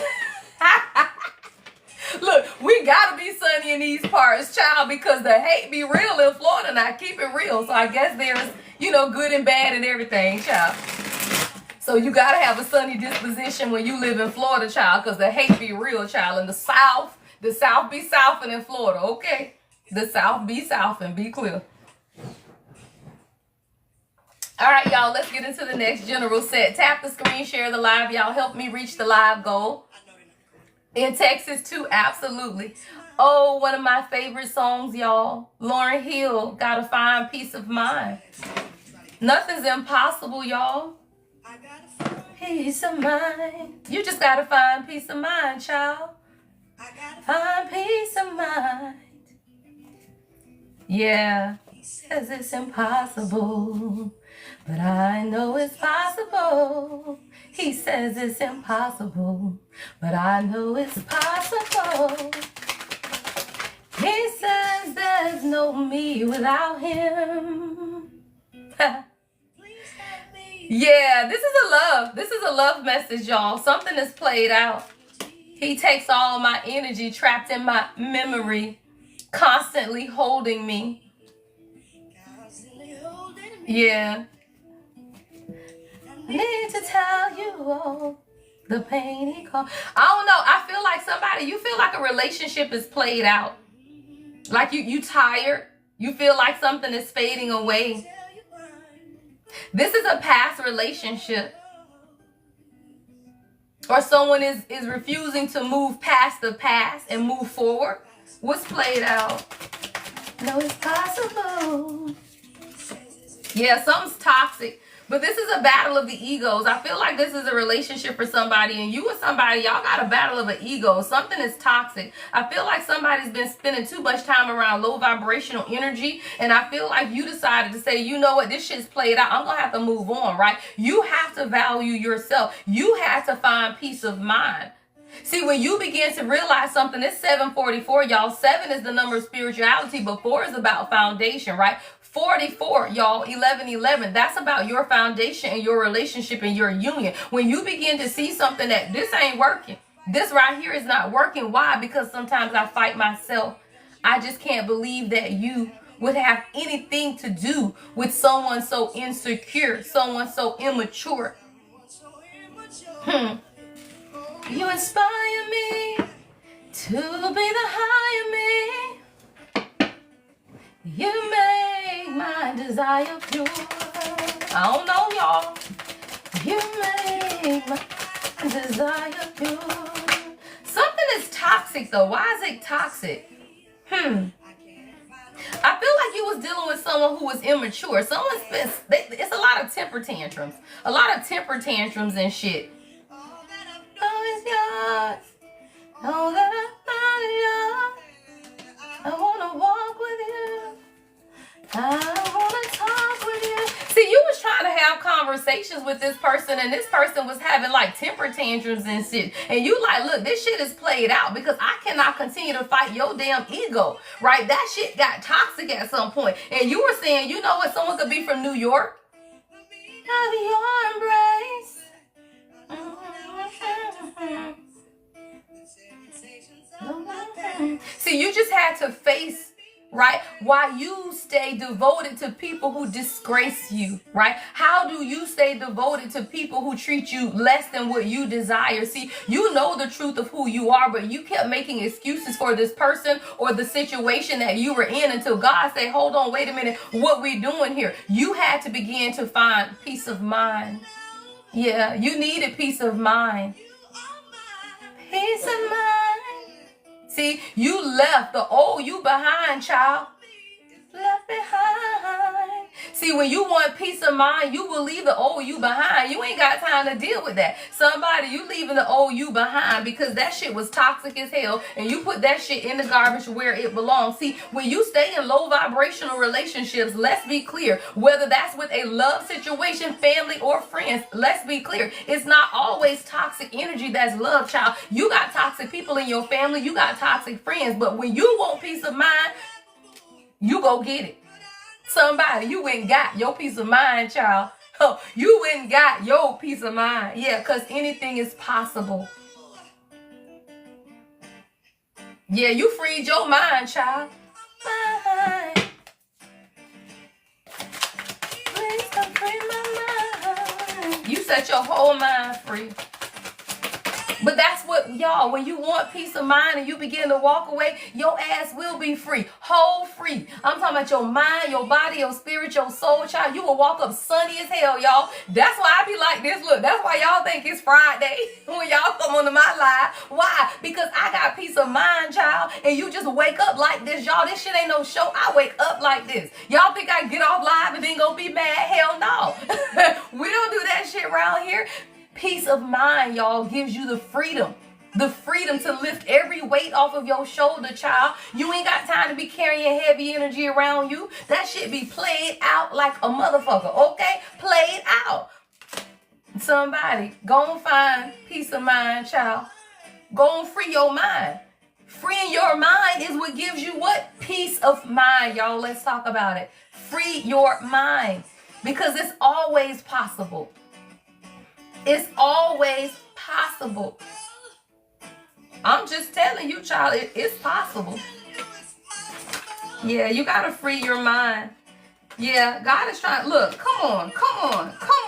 Speaker 2: Look, we gotta be sunny in these parts, child, because the hate be real in Florida. Now, keep it real. So I guess there's, you know, good and bad and everything, child. So you gotta have a sunny disposition when you live in Florida, child, because the hate be real, child. And the South be southing in Florida, okay? The South be south and be clear. All right, y'all, let's get into the next general set. Tap the screen, share the live. Y'all help me reach the live goal. In Texas, too, absolutely. Oh, one of my favorite songs, y'all. Lauryn Hill, Gotta Find Peace of Mind. Nothing's impossible, y'all. Peace of mind. You just gotta find peace of mind, child. Find peace of mind. Yeah. Says it's impossible, but I know it's possible. He says it's impossible, but I know it's possible. He says there's no me without him. Yeah, this is a love message, y'all. Something is played out. He takes all my energy trapped in my memory, constantly holding me. Yeah. Need to tell you all the pain he caused. I don't know. I feel like you feel like a relationship is played out. Like you tired. You feel like something is fading away. This is a past relationship. Or someone is refusing to move past the past and move forward. What's played out? No, it's possible. Yeah, something's toxic. But this is a battle of the egos. I feel like this is a relationship for somebody, and you and somebody, y'all got a battle of an ego. Something is toxic. I feel like somebody's been spending too much time around low vibrational energy, and I feel like you decided to say, you know what, this shit's played out. I'm going to have to move on, right? You have to value yourself. You have to find peace of mind. See, when you begin to realize something, it's 744, y'all. 7 is the number of spirituality, but 4 is about foundation, right? 44, y'all, 1111. That's about your foundation and your relationship and your union. When you begin to see something that this ain't working, this right here is not working. Why? Because sometimes I fight myself. I just can't believe that you would have anything to do with someone so insecure, someone so immature. You inspire me to be the higher me. You make my desire pure. I don't know, y'all. You make my desire pure. Something is toxic, though. Why is it toxic? I feel like you was dealing with someone who was immature. It's a lot of temper tantrums. A lot of temper tantrums and shit. Oh, it's yours. Oh, that yours. I wanna walk with you. I wanna talk with you. See, you was trying to have conversations with this person, and this person was having like temper tantrums and shit. And you like, look, this shit is played out because I cannot continue to fight your damn ego, right? That shit got toxic at some point. And you were saying, you know what, someone could be from New York. Have your embrace. See, you just had to face, right, why you stay devoted to people who disgrace you, right? How do you stay devoted to people who treat you less than what you desire? See, you know the truth of who you are, but you kept making excuses for this person or the situation that you were in until God said, hold on, wait a minute, what we doing here? You had to begin to find peace of mind. Yeah, you needed peace of mind. Peace of mind. See, you left the old you behind, child. Left behind. See, when you want peace of mind, you will leave the old you behind. You ain't got time to deal with that. Somebody, you leaving the old you behind because that shit was toxic as hell, and you put that shit in the garbage where it belongs. See, when you stay in low vibrational relationships, let's be clear, whether that's with a love situation, family, or friends, let's be clear, it's not always toxic energy that's love, child. You got toxic people in your family, you got toxic friends, but when you want peace of mind, you go get it. Somebody, you went and got your peace of mind, child. Oh, you went and got your peace of mind. Yeah, because anything is possible. Yeah, you freed your mind, child. Mind. Please come free my mind. You set your whole mind free. But that's what, y'all, when you want peace of mind and you begin to walk away, your ass will be free. Whole free. I'm talking about your mind, your body, your spirit, your soul, child. You will walk up sunny as hell, y'all. That's why I be like this. Look, that's why y'all think it's Friday when y'all come onto my live. Why? Because I got peace of mind, child. And you just wake up like this, y'all. This shit ain't no show. I wake up like this. Y'all think I get off live and then go be mad? Hell no. We don't do that shit around here. Peace of mind, y'all, gives you the freedom to lift every weight off of your shoulder, child. You ain't got time to be carrying heavy energy around you. That shit be played out like a motherfucker, okay? Played out. Somebody, go and find peace of mind, child. Go and free your mind. Freeing your mind is what gives you what? Peace of mind, y'all. Let's talk about it. Free your mind, because it's always possible. It's always possible. I'm just telling you, child, it's possible. Yeah, you got to free your mind. Yeah, God is trying. Look, come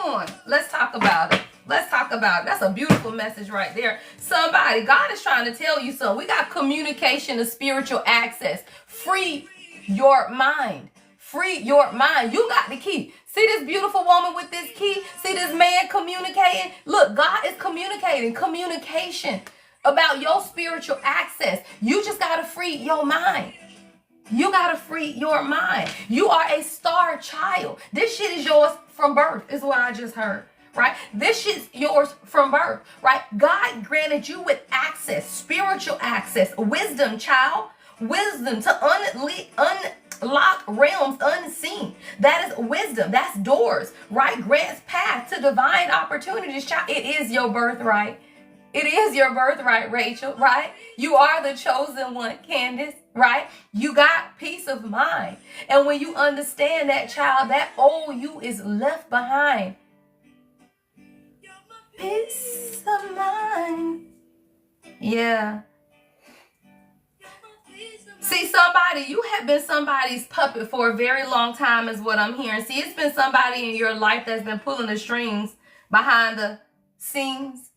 Speaker 2: on. Let's talk about it. That's a beautiful message right there. Somebody, God is trying to tell you something. We got communication to spiritual access. Free your mind. Free your mind. You got the key. See this beautiful woman with this key? See this man communicating? Look, God is communicating. Communication about your spiritual access. You just got to free your mind. You got to free your mind. You are a star child. This shit is yours from birth, is what I just heard, right? This shit's yours from birth, right? God granted you with access, spiritual access, wisdom, child. Wisdom to unlock realms unseen. That is wisdom. That's doors, right? Grants path to divine opportunities, child. It is your birthright. It is your birthright, Rachel, right? You are the chosen one, Candace, right? You got peace of mind. And when you understand that, child, that old you is left behind. Peace of mind. Yeah. See, somebody, you have been somebody's puppet for a very long time is what I'm hearing. See, it's been somebody in your life that's been pulling the strings behind the scenes.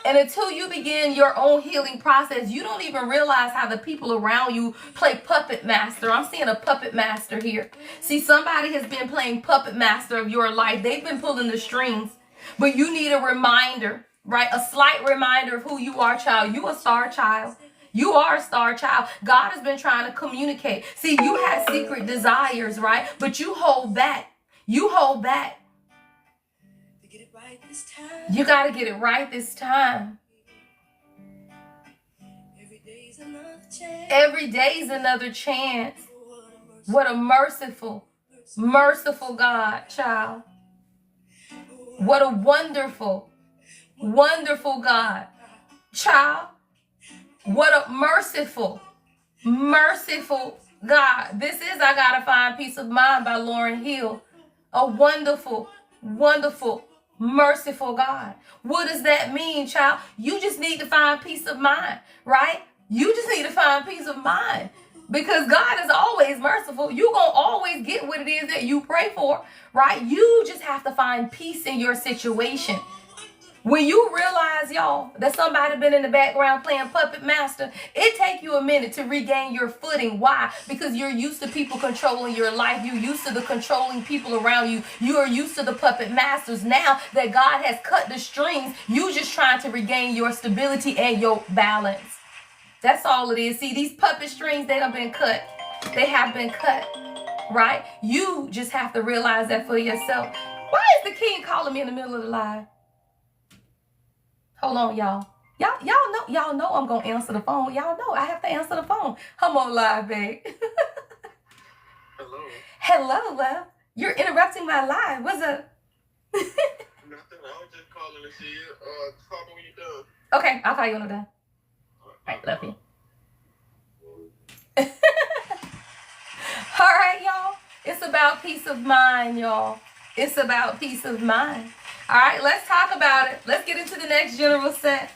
Speaker 2: And until you begin your own healing process, you don't even realize how the people around you play puppet master. I'm seeing a puppet master here. See, somebody has been playing puppet master of your life. They've been pulling the strings. But you need a reminder, right? A slight reminder of who you are, child. You a star child. You are a star child. God has been trying to communicate. See, you had secret desires, right? But you hold back. You hold back. You got to get it right this time. Every day's another chance. What a merciful, merciful God, child. What a wonderful, wonderful God, child. What a merciful, merciful God. This is I Gotta Find Peace of Mind by Lauryn Hill. A wonderful, wonderful, merciful God. What does that mean, child? You just need to find peace of mind, right? You just need to find peace of mind. Because God is always merciful. You're going to always get what it is that you pray for, right? You just have to find peace in your situation. When you realize, y'all, that somebody been in the background playing puppet master, it take you a minute to regain your footing. Why? Because you're used to people controlling your life. You're used to the controlling people around you. You are used to the puppet masters. Now that God has cut the strings, you just trying to regain your stability and your balance. That's all it is. See, these puppet strings, they have been cut. They have been cut, right? You just have to realize that for yourself. Why is the king calling me in the middle of the live? Hold on, y'all. Y'all know I'm gonna answer the phone. Y'all know I have to answer the phone. I'm on live, babe.
Speaker 3: Hello.
Speaker 2: Hello, love. You're interrupting my live. What's up?
Speaker 3: Nothing. I was just calling to see you. Call me when you're done.
Speaker 2: Okay, I'll call you when I'm done. All right, love you. All right, y'all. It's about peace of mind, y'all. It's about peace of mind. All right, let's talk about it. Let's get into the next general set.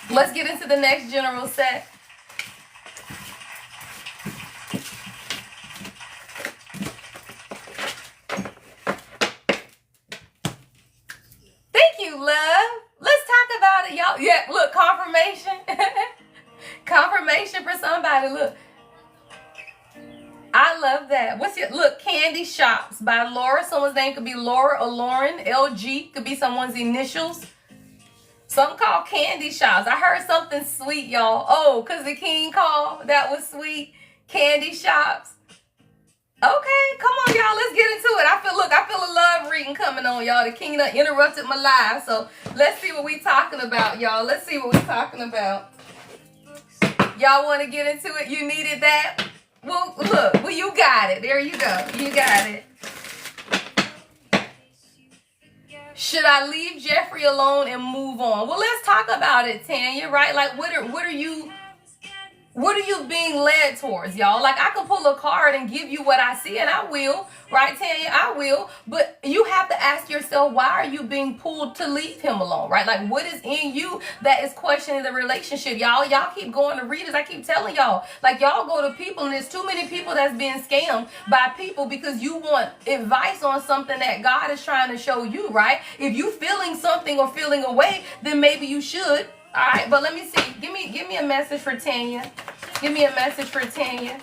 Speaker 2: Let's get into the next general set. Thank you, love. Let's talk about it. Y'all Yeah, look, confirmation. Confirmation for somebody. Look. I love that. What's your look? Candy Shops by Laura. Someone's name could be Laura or Lauren. LG could be someone's initials. Something called Candy Shops. I heard something sweet, y'all. Oh, because the king called. That was sweet. Candy Shops. Okay, come on, y'all. Let's get into it. I feel a love reading coming on, y'all. The king done interrupted my live. So let's see what we talking about, y'all. Let's see what we talking about. Y'all want to get into it? You needed that? Well, look. Well, you got it. There you go. You got it. Should I leave Jeffrey alone and move on? Well, let's talk about it, Tanya, right? Like, what are you being led towards, y'all? Like, I can pull a card and give you what I see, and I will, right, Tanya? I will. But you have to ask yourself, why are you being pulled to leave him alone, right? Like, what is in you that is questioning the relationship, y'all? Y'all keep going to readers. I keep telling y'all, like, y'all go to people, and there's too many people that's being scammed by people because you want advice on something that God is trying to show you, right? If you feeling something or feeling away, then maybe you should. All right, but let me see. Give me a message for Tanya. Give me a message for Tanya.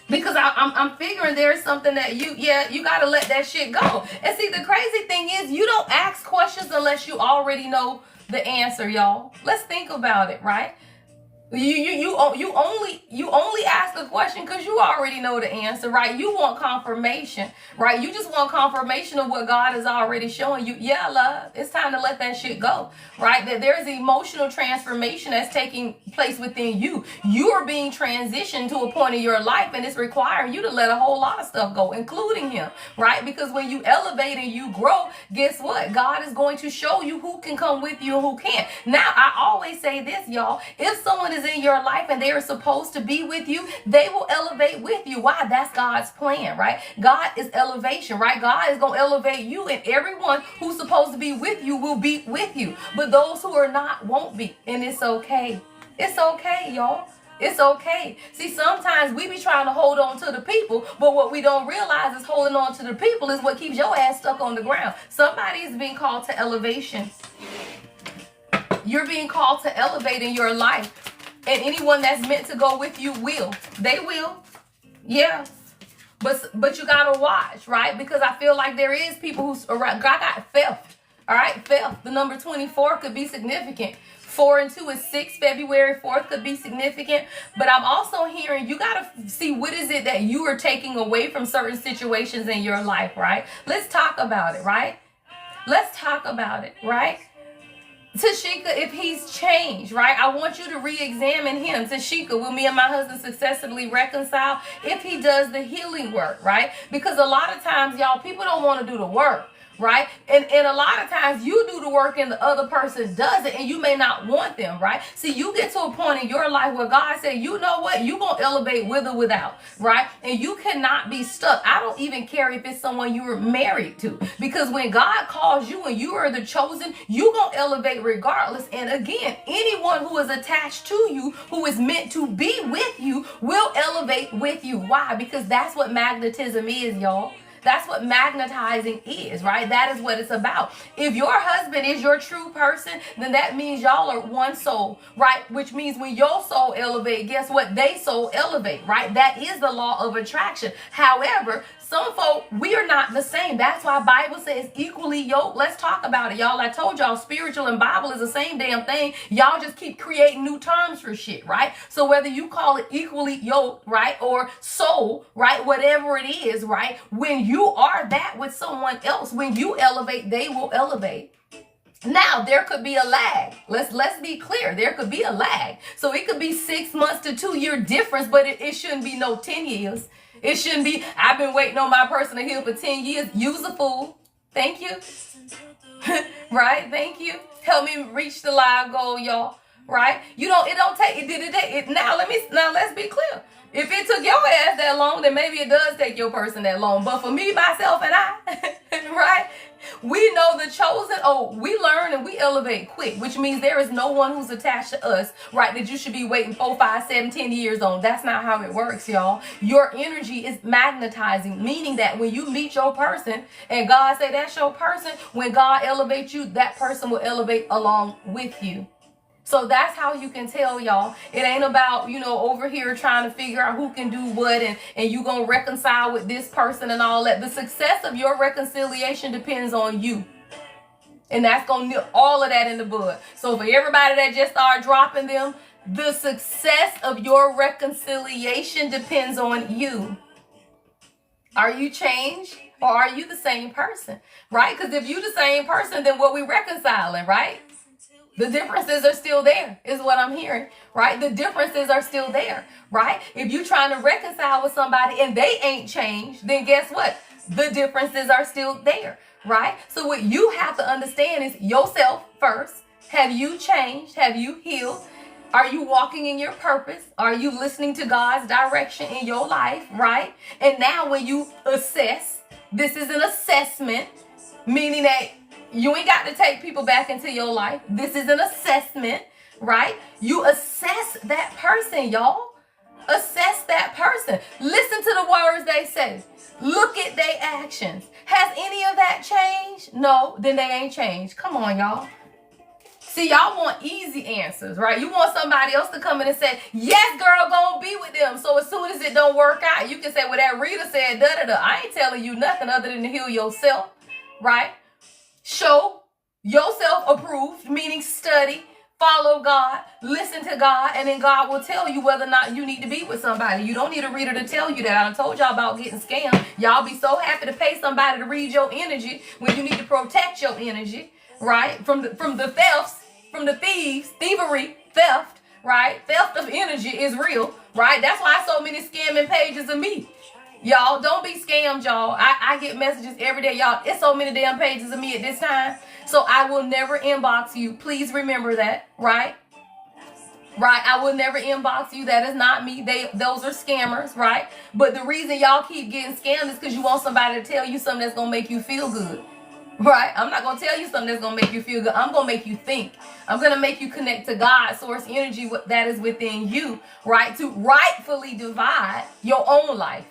Speaker 2: Because I'm figuring there's something that you got to let that shit go. And see, the crazy thing is you don't ask questions unless you already know the answer, y'all. Let's think about it, right? You only ask a question because you already know the answer, right? You want confirmation, right? You just want confirmation of what God is already showing you. Yeah, love, it's time to let that shit go, right? That there is emotional transformation that's taking place within you. You are being transitioned to a point in your life, and it's requiring you to let a whole lot of stuff go, including him, right? Because when you elevate and you grow, guess what? God is going to show you who can come with you and who can't. Now, I always say this, y'all. If someone is in your life and they are supposed to be with you, they will elevate with you. Why? That's God's plan, right? God is elevation, right? God is going to elevate you, and everyone who's supposed to be with you will be with you. But those who are not won't be. And it's okay. It's okay, y'all. It's okay. See, sometimes we be trying to hold on to the people, but what we don't realize is holding on to the people is what keeps your ass stuck on the ground. Somebody is being called to elevation. You're being called to elevate in your life. And anyone that's meant to go with you will. They will. Yeah. But you gotta watch, right? Because I feel like there is people who's around. I got theft. All right, theft. The number 24 could be significant. 4 and 2 is 6. February 4th could be significant. But I'm also hearing you gotta see what is it that you are taking away from certain situations in your life, right? Let's talk about it, right? Let's talk about it, right? Tashika, if he's changed, right? I want you to re-examine him. Tashika, will me and my husband successfully reconcile? If he does the healing work, right? Because a lot of times, y'all, people don't want to do the work, right? And a lot of times you do the work and the other person does it, and you may not want them, right? See, you get to a point in your life where God said, you know what? You're going to elevate with or without, right? And you cannot be stuck. I don't even care if it's someone you were married to, because when God calls you and you are the chosen, you're going to elevate regardless. And again, anyone who is attached to you, who is meant to be with you, will elevate with you. Why? Because that's what magnetism is, y'all. That's what magnetizing is, right? That is what it's about. If your husband is your true person, then that means y'all are one soul, right? Which means when your soul elevate, guess what? They soul elevate, right? That is the law of attraction. However, some folk, we are not the same. That's why Bible says equally yoked. Let's talk about it, y'all. I told y'all spiritual and Bible is the same damn thing. Y'all just keep creating new terms for shit, right? So whether you call it equally yoked, right, or soul, right, whatever it is, right, when you are that with someone else, when you elevate, they will elevate. Now, there could be a lag. Let's be clear. There could be a lag. So it could be 6 months to 2 year difference, but it shouldn't be no 10 years. It shouldn't be, I've been waiting on my person to heal for 10 years. Use a fool. Thank you. Right? Thank you. Help me reach the live goal, y'all. right? It don't take it. Now let's be clear. If it took your ass that long, then maybe it does take your person that long. But for me, myself, and I, right? We know the chosen. Oh, we learn and we elevate quick, which means there is no one who's attached to us, right? That you should be waiting 4, 5, 7, 10 years on. That's not how it works, y'all. Your energy is magnetizing, meaning that when you meet your person and God say that's your person, when God elevates you, that person will elevate along with you. So that's how you can tell, y'all. It ain't about, over here trying to figure out who can do what and you gonna reconcile with this person and all that. The success of your reconciliation depends on you. And that's gonna nip all of that in the bud. So for everybody that just started dropping them, the success of your reconciliation depends on you. Are you changed or are you the same person? Right? Because if you the same person, then what we reconciling, right? The differences are still there, is what I'm hearing, right? The differences are still there, right? If you're trying to reconcile with somebody and they ain't changed, then guess what? The differences are still there, right? So what you have to understand is yourself first. Have you changed? Have you healed? Are you walking in your purpose? Are you listening to God's direction in your life, right? And now when you assess, this is an assessment, meaning that you ain't got to take people back into your life. This is an assessment, right? You assess that person, y'all. Assess that person. Listen to the words they say. Look at their actions. Has any of that changed? No, then they ain't changed. Come on, y'all. See, y'all want easy answers, right? You want somebody else to come in and say, yes, girl, gonna be with them. So as soon as it don't work out, you can say, well, that Rita said, da-da-da. I ain't telling you nothing other than to heal yourself, right? Show yourself approved, meaning study, follow God, listen to God, and then God will tell you whether or not you need to be with somebody. You don't need a reader to tell you that. I done told y'all about getting scammed. Y'all be so happy to pay somebody to read your energy when you need to protect your energy, right? From the thefts, from the thieves, thievery, theft, right? Theft of energy is real, right? That's why so many scamming pages of me. Y'all, don't be scammed, y'all. I get messages every day. Y'all, it's so many damn pages of me at this time. So I will never inbox you. Please remember that, right? Right, I will never inbox you. That is not me. Those are scammers, right? But the reason y'all keep getting scammed is because you want somebody to tell you something that's going to make you feel good. Right? I'm not going to tell you something that's going to make you feel good. I'm going to make you think. I'm going to make you connect to God, source energy that is within you, right? To rightfully divide your own life.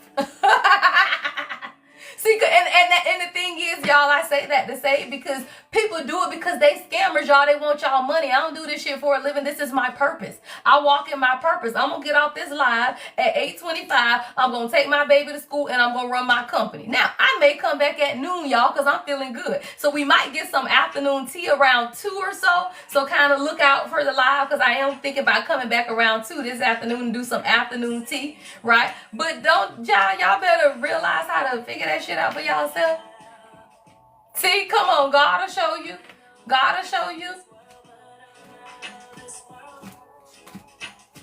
Speaker 2: See, and the thing is, y'all, I say that to say it because people do it because they scammers, y'all. They want y'all money. I don't do this shit for a living. This is my purpose. I walk in my purpose. I'm going to get off this live at 8:25. I'm going to take my baby to school and I'm going to run my company. Now, I may come back at noon, y'all, because I'm feeling good. So we might get some afternoon tea around 2 or so. So kind of look out for the live because I am thinking about coming back around 2 this afternoon and do some afternoon tea, right? But don't, y'all better realize how to figure that shit out for yourself. See, come on, God will show you. God will show you.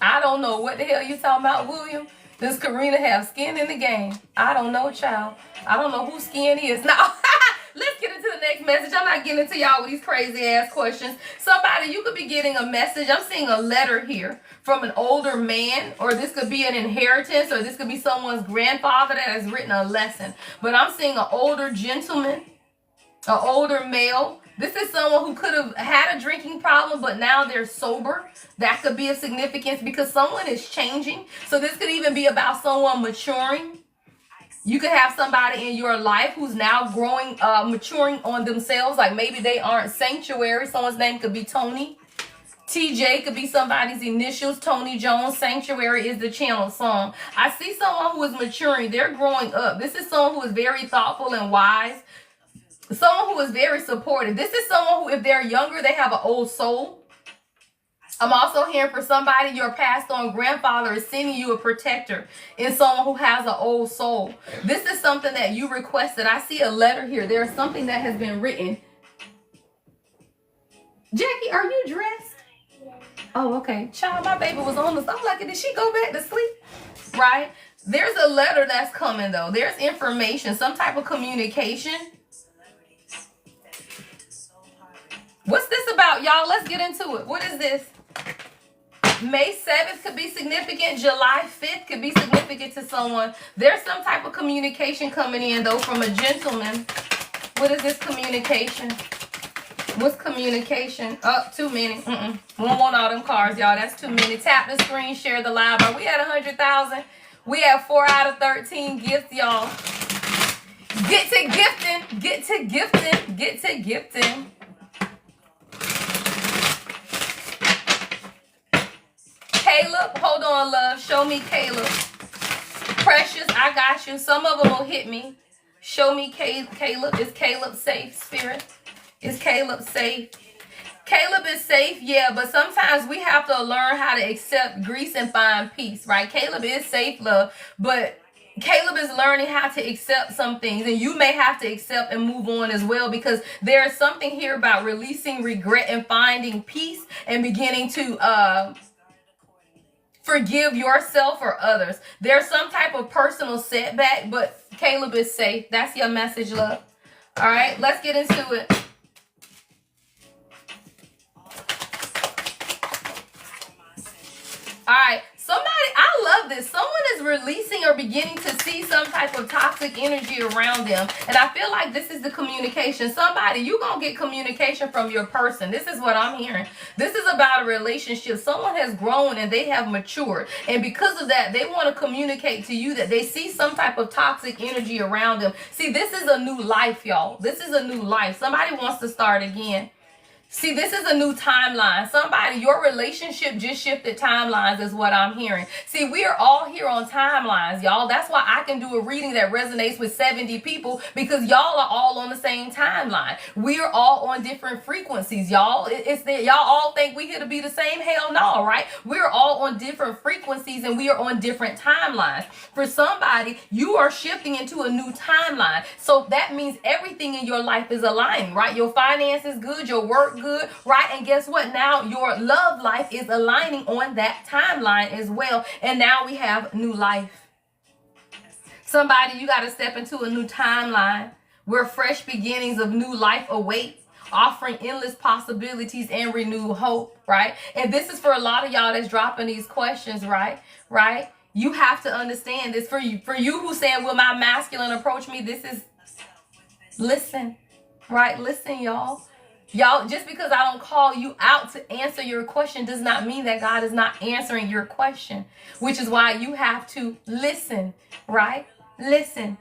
Speaker 2: I don't know what the hell you talking about, William. Does Karina have skin in the game? I don't know, child. I don't know whose skin is. Now, let's get into the next message. I'm not getting into y'all with these crazy ass questions. Somebody, you could be getting a message. I'm seeing a letter here from an older man, or this could be an inheritance, or this could be someone's grandfather that has written a lesson. But I'm seeing an older gentleman, an older male. This is someone who could have had a drinking problem, but now they're sober. That could be of significance because someone is changing. So this could even be about someone maturing. You could have somebody in your life who's now growing, maturing on themselves. Like maybe they aren't Sanctuary. Someone's name could be Tony. TJ could be somebody's initials. Tony Jones. Sanctuary is the channel song. I see someone who is maturing. They're growing up. This is someone who is very thoughtful and wise. Someone who is very supportive. This is someone who, if they're younger, they have an old soul. I'm also hearing for somebody, your passed on grandfather is sending you a protector in someone who has an old soul. This is something that you requested. I see a letter here. There is something that has been written. Jackie, are you dressed? Oh, okay. Child, my baby was on this. I'm like, did she go back to sleep? Right? There's a letter that's coming, though. There's information, some type of communication. What's this about, y'all? Let's get into it. What is this? May 7th could be significant. July 5th could be significant to someone. There's some type of communication coming in, though, from a gentleman. What is this communication? What's communication? Oh, too many. We don't want all them cards, y'all. That's too many. Tap the screen, share the live. Are we at 100,000? We have 4 out of 13 gifts, y'all. Get to gifting. Get to gifting. Get to gifting. Caleb, hold on, love. Show me Caleb. Precious, I got you. Some of them will hit me. Show me Caleb. Is Caleb safe, Spirit? Is Caleb safe? Caleb is safe, yeah, but sometimes we have to learn how to accept grace and find peace, right? Caleb is safe, love, but Caleb is learning how to accept some things, and you may have to accept and move on as well, because there is something here about releasing regret and finding peace and beginning to forgive yourself or others. There's some type of personal setback, but Caleb is safe. That's your message, love. All right, let's get into it. All right, somebody, I love this. Someone is releasing or beginning to see some type of toxic energy around them. And I feel like this is the communication. Somebody, you're going to get communication from your person. This is what I'm hearing. This is about a relationship. Someone has grown and they have matured. And because of that, they want to communicate to you that they see some type of toxic energy around them. See, this is a new life, y'all. This is a new life. Somebody wants to start again. See, this is a new timeline. Somebody, your relationship just shifted timelines is what I'm hearing. See, we are all here on timelines, y'all. That's why I can do a reading that resonates with 70 people, because y'all are all on the same timeline. We are all on different frequencies, y'all. It's that y'all all think we here to be the same. Hell no, right? We're all on different frequencies and we are on different timelines. For somebody, you are shifting into a new timeline. So that means everything in your life is aligning, right? Your finances good, your work good, right? And guess what? Now your love life is aligning on that timeline as well. And now we have new life. Somebody, you got to step into a new timeline where fresh beginnings of new life await, offering endless possibilities and renewed hope, right? And this is for a lot of y'all that's dropping these questions, right? Right? You have to understand this. For you who saying, will my masculine approach me? This is, listen, right? Listen, y'all. Y'all, just because I don't call you out to answer your question does not mean that God is not answering your question, which is why you have to listen, right? Listen.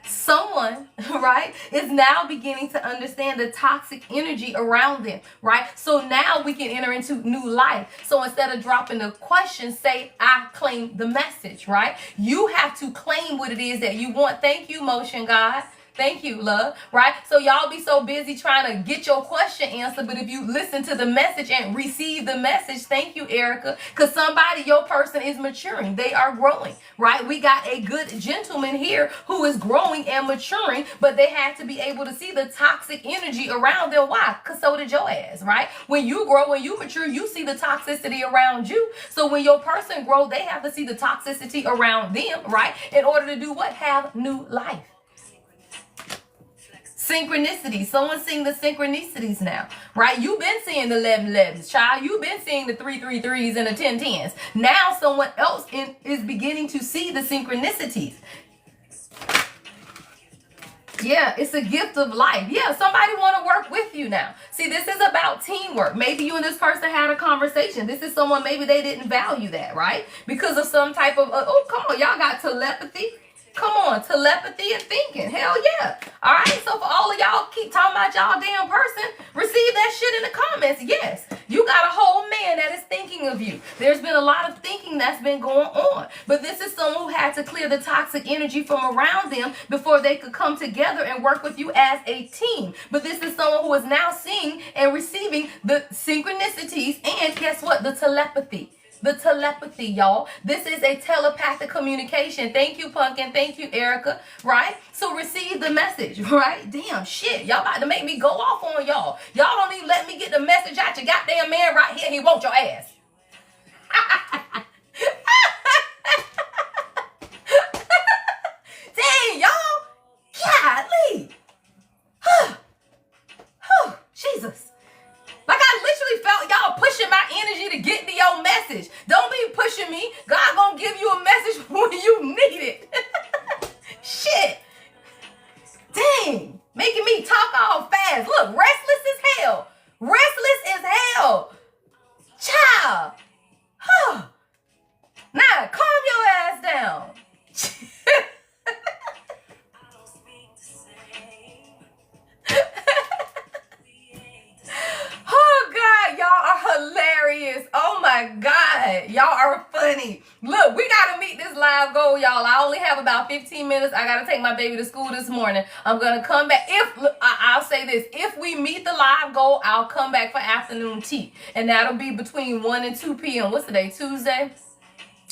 Speaker 2: Someone, right, is now beginning to understand the toxic energy around them, right? So now we can enter into new life. So instead of dropping the question, say, I claim the message, right? You have to claim what it is that you want. Thank you, Motion God. Thank you, love, right? So y'all be so busy trying to get your question answered, but if you listen to the message and receive the message, thank you, Erica, because somebody, your person is maturing. They are growing, right? We got a good gentleman here who is growing and maturing, but they had to be able to see the toxic energy around them. Why? Because so did your ass, right? When you grow, when you mature, you see the toxicity around you. So when your person grow, they have to see the toxicity around them, right? In order to do what? Have new life. Synchronicities. Someone's seeing the synchronicities now, right? You've been seeing the 1111s, child. You've been seeing the 333s and the 1010s. Now someone else is beginning to see the synchronicities. Yeah, it's a gift of life. Yeah, somebody want to work with you now. See, this is about teamwork. Maybe you and this person had a conversation. This is someone, maybe they didn't value that, right? Because of some type of, oh, come on, y'all got telepathy. Come on, telepathy and thinking. Hell yeah. All right, so for all of y'all keep talking about y'all damn person, receive that shit in the comments. Yes, you got a whole man that is thinking of you. There's been a lot of thinking that's been going on. But this is someone who had to clear the toxic energy from around them before they could come together and work with you as a team. But this is someone who is now seeing and receiving the synchronicities and guess what? The telepathy. The telepathy, y'all. This is a telepathic communication. Thank you, Pumpkin. Thank you, Erica. Right? So receive the message, right? Damn, shit. Y'all about to make me go off on y'all. Y'all don't even let me get the message out. Your goddamn man right here, he wants your ass. Dang, y'all. Golly. Jesus. Like I literally felt y'all pushing my energy to get to your your message. Don't be pushing me. God gonna give you a message when you need it. Shit. Dang. Making me talk all fast. Look, restless as hell. Restless as hell. Child. Huh. Now, calm your ass down. Oh, God, y'all are hilarious. Oh, my God. Y'all are funny. Look, we got to meet this live goal, y'all. I only have about 15 minutes. I got to take my baby to school this morning. I'm going to come back. I'll say this. If we meet the live goal, I'll come back for afternoon tea. And that'll be between 1 and 2 p.m. What's today? Tuesday?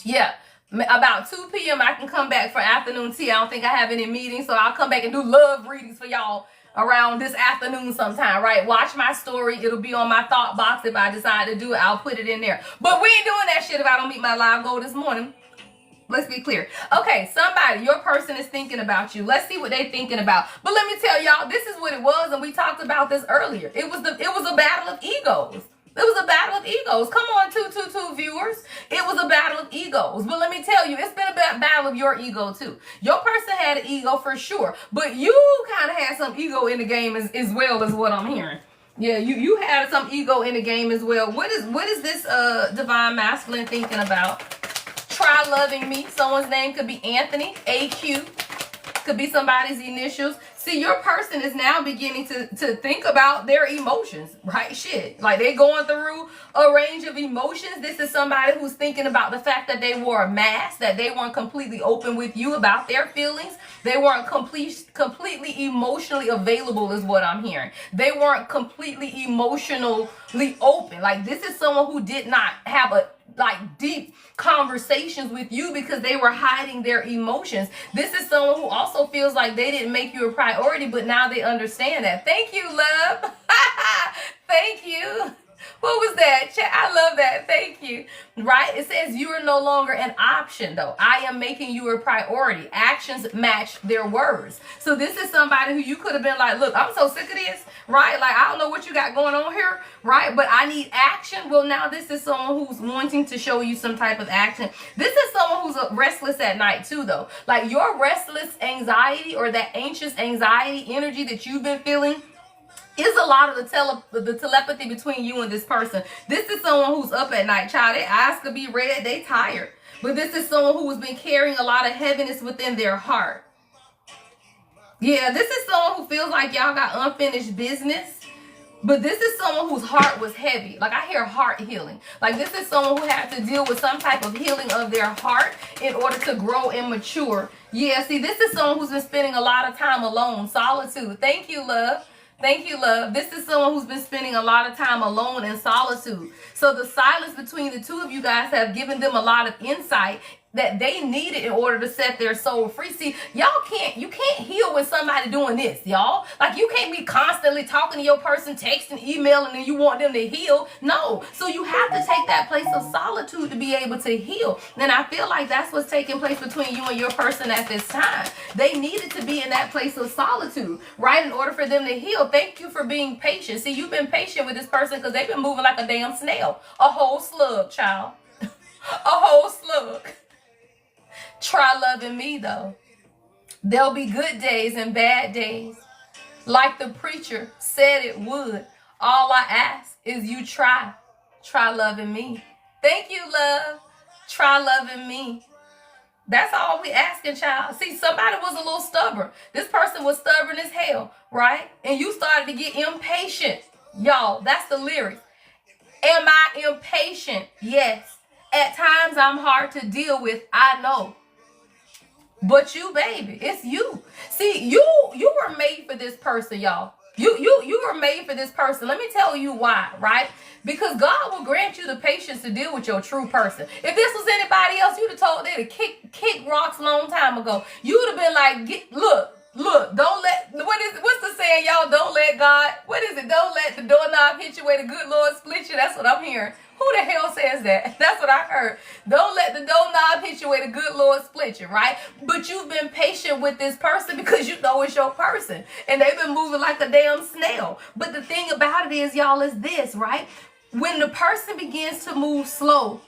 Speaker 2: Yeah. About 2 p.m. I can come back for afternoon tea. I don't think I have any meetings, so I'll come back and do love readings for y'all around this afternoon sometime, right? Watch my story. It'll be on my thought box. If I decide to do it, I'll put it in there. But we ain't doing that shit if I don't meet my live goal this morning. Let's be clear. Okay, somebody, your person is thinking about you. Let's see what they're thinking about. But let me tell y'all, this is what it was, and we talked about this earlier. It was a battle of egos. It was a battle of egos. Come on, 222 viewers. It was a battle of egos. But let me tell you, it's been a battle of your ego too. Your person had an ego for sure, but you kind of had some ego in the game as well as what I'm hearing. Yeah, you had some ego in the game as well. What is this divine masculine thinking about? Try loving me. Someone's name could be Anthony, AQ. Could be somebody's initials. See, your person is now beginning to think about their emotions, right? Shit. Like they're going through a range of emotions. This is somebody who's thinking about the fact that they wore a mask, that they weren't completely open with you about their feelings. They weren't completely emotionally available is what I'm hearing. They weren't completely emotionally open. Like this is someone who did not have a deep conversations with you because they were hiding their emotions. This is someone who also feels like they didn't make you a priority, but now they understand that. Thank you, love. Thank you. What was that? I love that. Thank you. Right? It says you are no longer an option, though. I am making you a priority. Actions match their words. So this is somebody who you could have been like, look, I'm so sick of this, right? Like, I don't know what you got going on here, right? But I need action. Well, now this is someone who's wanting to show you some type of action. This is someone who's restless at night, too, though. Like, your restless anxiety or that anxious anxiety energy that you've been feeling is a lot of the telepathy between you and this person. This is someone who's up at night, child. Their eyes could be red. They tired. But this is someone who has been carrying a lot of heaviness within their heart. Yeah, this is someone who feels like y'all got unfinished business. But this is someone whose heart was heavy. Like I hear heart healing. Like this is someone who had to deal with some type of healing of their heart in order to grow and mature. Yeah, see, this is someone who's been spending a lot of time alone. Solitude. Thank you, love. Thank you, love. This is someone who's been spending a lot of time alone in solitude. So the silence between the two of you guys have given them a lot of insight that they needed in order to set their soul free. See, you can't heal with somebody doing this, y'all. Like you can't be constantly talking to your person, texting, emailing, and you want them to heal. No. So you have to take that place of solitude to be able to heal. And I feel like that's what's taking place between you and your person at this time. They needed to be in that place of solitude, right? In order for them to heal. Thank you for being patient. See, you've been patient with this person because they've been moving like a damn snail. A whole slug, child. A whole slug. Try loving me, though. There'll be good days and bad days. Like the preacher said it would. All I ask is you try. Try loving me. Thank you, love. Try loving me. That's all we asking, child. See, somebody was a little stubborn. This person was stubborn as hell, right? And you started to get impatient. Y'all, that's the lyrics. Am I impatient? Yes. At times I'm hard to deal with. I know. But you, baby, it's you. See, you were made for this person, y'all. You were made for this person. Let me tell you why, right? Because God will grant you the patience to deal with your true person. If this was anybody else, you'd have told them to kick rocks a long time ago. You would have been like, look, don't let, what's the saying, y'all? Don't let God, what is it? Don't let the doorknob hit you where the good Lord split you. That's what I'm hearing. Who the hell says that? That's what I heard. Don't let the doorknob hit you where the good Lord split you, right? But you've been patient with this person because you know it's your person. And they've been moving like a damn snail. But the thing about it is, y'all, is this, right? When the person begins to move slow,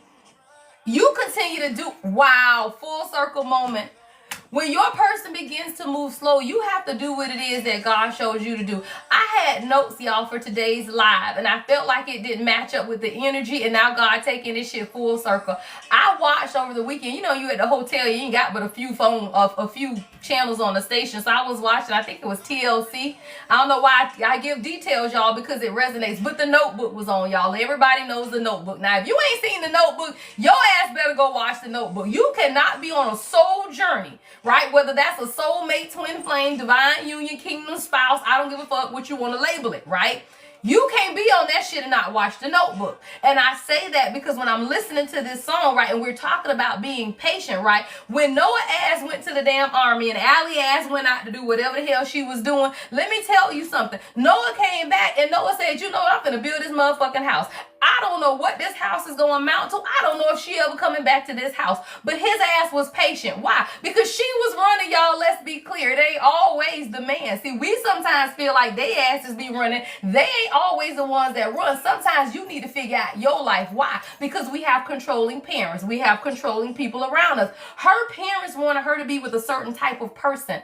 Speaker 2: you continue to do, wow, full circle moment. When your person begins to move slow, you have to do what it is that God shows you to do. I had notes, y'all, for today's live, and I felt like it didn't match up with the energy, and now God taking this shit full circle. I watched over the weekend. You know, you at the hotel, you ain't got but a few channels on the station. So I was watching, I think it was TLC. I don't know why I give details, y'all, because it resonates. But The Notebook was on, y'all. Everybody knows The Notebook. Now, if you ain't seen The Notebook, your ass better go watch The Notebook. You cannot be on a soul journey, right? Whether that's a soulmate, twin flame, divine union, kingdom spouse, I don't give a fuck what you want to label it, right? You can't be on that shit and not watch The Notebook. And I say that because when I'm listening to this song, right, and we're talking about being patient, right, when Noah ass went to the damn army and Allie ass went out to do whatever the hell she was doing, let me tell you something. Noah came back and Noah said, you know what, I'm gonna build this motherfucking house. I don't know what this house is going to amount to. I don't know if she ever coming back to this house. But his ass was patient. Why? Because she was running, y'all. Let's be clear. They ain't always the man. See, we sometimes feel like they asses be running. They ain't always the ones that run. Sometimes you need to figure out your life. Why? Because we have controlling parents. We have controlling people around us. Her parents wanted her to be with a certain type of person.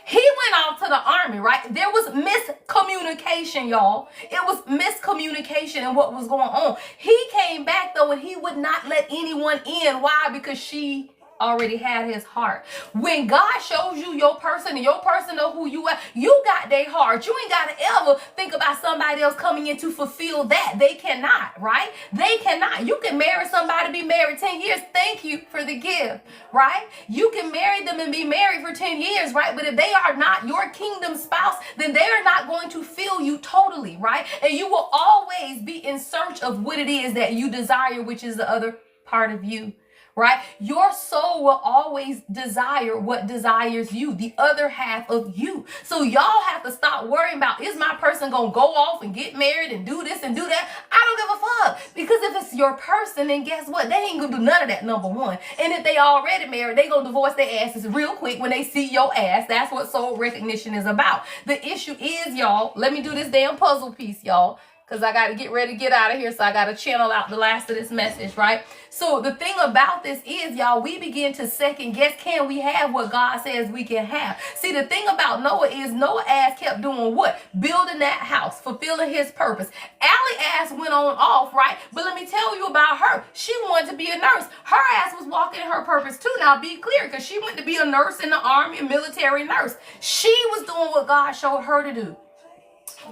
Speaker 2: He went off to the army, right? There was miscommunication, y'all. It was miscommunication in what was going on. He came back, though, and he would not let anyone in. Why? Because she already had his heart. When God shows you your person and your person know who you are, you got their heart. You ain't got to ever think about somebody else coming in to fulfill that. They cannot, right? They cannot. You can marry somebody, be married 10 years. Thank you for the gift, right? You can marry them and be married for 10 years, right? But if they are not your kingdom spouse, then they are not going to fill you totally, right? And you will always be in search of what it is that you desire, which is the other part of you. Right? Your soul will always desire what desires you, the other half of you. So y'all have to stop worrying about, is my person going to go off and get married and do this and do that? I don't give a fuck. Because if it's your person, then guess what? They ain't going to do none of that, number one. And if they already married, they going to divorce their asses real quick when they see your ass. That's what soul recognition is about. The issue is, y'all, let me do this damn puzzle piece, y'all. Because I got to get ready to get out of here. So I got to channel out the last of this message, right? So the thing about this is, y'all, we begin to second guess, can we have what God says we can have? See, the thing about Noah is Noah ass kept doing what? Building that house, fulfilling his purpose. Allie ass went on off, right? But let me tell you about her. She wanted to be a nurse. Her ass was walking in her purpose too. Now be clear, because she went to be a nurse in the army, a military nurse. She was doing what God showed her to do,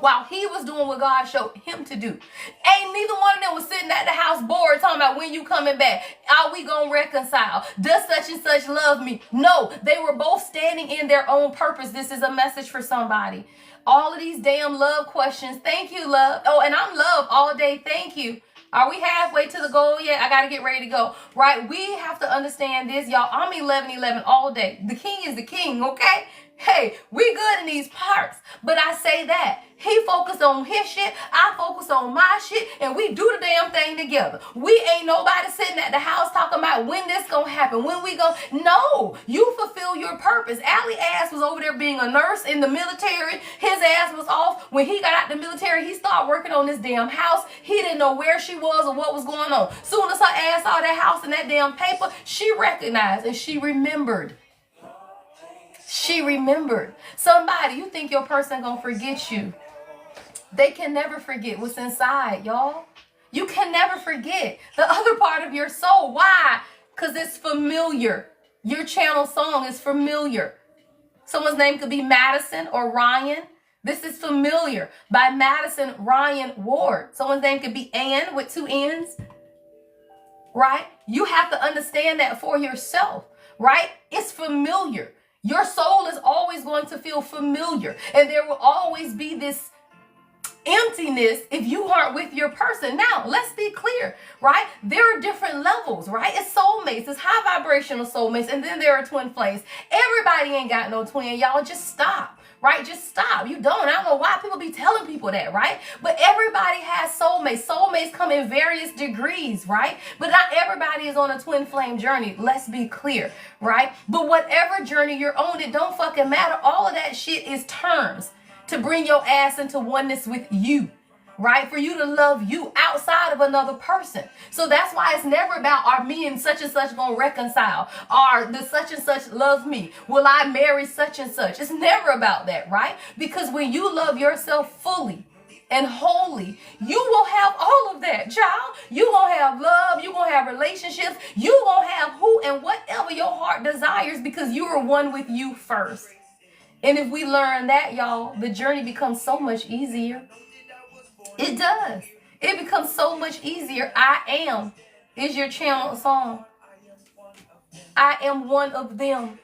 Speaker 2: while he was doing what God showed him to do. Ain't neither one of them was sitting at the house bored talking about when you coming back. Are we going to reconcile? Does such and such love me? No, they were both standing in their own purpose. This is a message for somebody. All of these damn love questions. Thank you, love. Oh, and I'm love all day. Thank you. Are we halfway to the goal yet? I got to get ready to go. Right? We have to understand this, y'all. I'm 11-11 all day. The king is the king, okay? Hey, we good in these parts. But I say that. He focused on his shit. I focus on my shit. And we do the damn thing together. We ain't nobody sitting at the house talking about when this gonna happen, when we go. No, you fulfill your purpose. Allie ass was over there being a nurse in the military. His ass was off. When he got out the military, he started working on this damn house. He didn't know where she was or what was going on. Soon as her ass saw that house and that damn paper, she recognized and she remembered. She remembered. Somebody, you think your person gonna forget you. They can never forget what's inside, y'all. You can never forget the other part of your soul. Why? Because it's familiar. Your channel song is familiar. Someone's name could be Madison or Ryan. This is Familiar by Madison Ryan Ward. Someone's name could be Ann with 2 N's. Right? You have to understand that for yourself. Right? It's familiar. Your soul is always going to feel familiar. And there will always be this emptiness if you aren't with your person. Now, let's be clear, right? There are different levels, right? It's soulmates. It's high vibrational soulmates. And then there are twin flames. Everybody ain't got no twin. Y'all just stop. Right? Just stop. You don't. I don't know why people be telling people that, right? But everybody has soulmates. Soulmates come in various degrees, right? But not everybody is on a twin flame journey. Let's be clear, right? But whatever journey you're on, it don't fucking matter. All of that shit is terms to bring your ass into oneness with you. right? For you to love you outside of another person. So that's why it's never about, are me and such gonna reconcile? Are the such and such loves me? Will I marry such and such? It's never about that, right? Because when you love yourself fully and wholly, you will have all of that, child. You gonna have love, you gonna have relationships, you gonna have who and whatever your heart desires, because you are one with you first. And if we learn that, y'all, the journey becomes so much easier. It does. It becomes so much easier. I am is your channel song. I am one of them.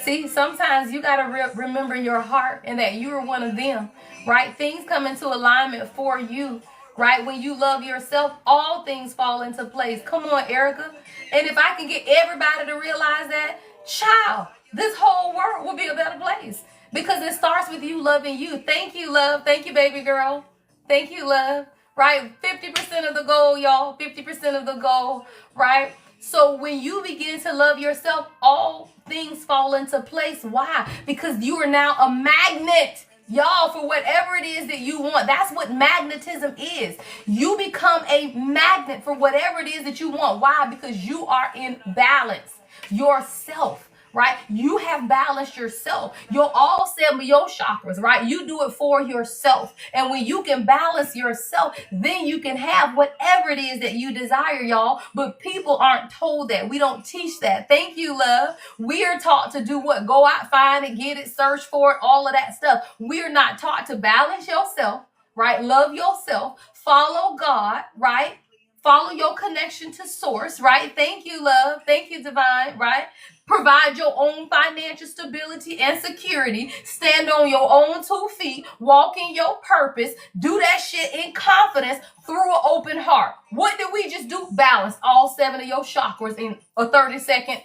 Speaker 2: See, sometimes you got to remember your heart and that you are one of them, right? Things come into alignment for you, right? When you love yourself, all things fall into place. Come on, Erica. And if I can get everybody to realize that, child, this whole world will be a better place, because it starts with you loving you. Thank you, love. Thank you, baby girl. Thank you, love. Right? 50% of the goal, y'all. 50% of the goal, right? So when you begin to love yourself, all things fall into place. Why? Because you are now a magnet, y'all, for whatever it is that you want. That's what magnetism is. You become a magnet for whatever it is that you want. Why? Because you are in balance yourself. Right? You have balanced yourself. You're all 7 of your chakras, right? You do it for yourself. And when you can balance yourself, then you can have whatever it is that you desire, y'all. But people aren't told that. We don't teach that. Thank you, love. We are taught to do what? Go out, find it, get it, search for it, all of that stuff. We're not taught to balance yourself, right? Love yourself, follow God, right? Follow your connection to source, right? Thank you, love. Thank you, divine, right? Provide your own financial stability and security. Stand on your own 2 feet. Walk in your purpose. Do that shit in confidence through an open heart. What did we just do? Balance all 7 of your chakras in a 30-second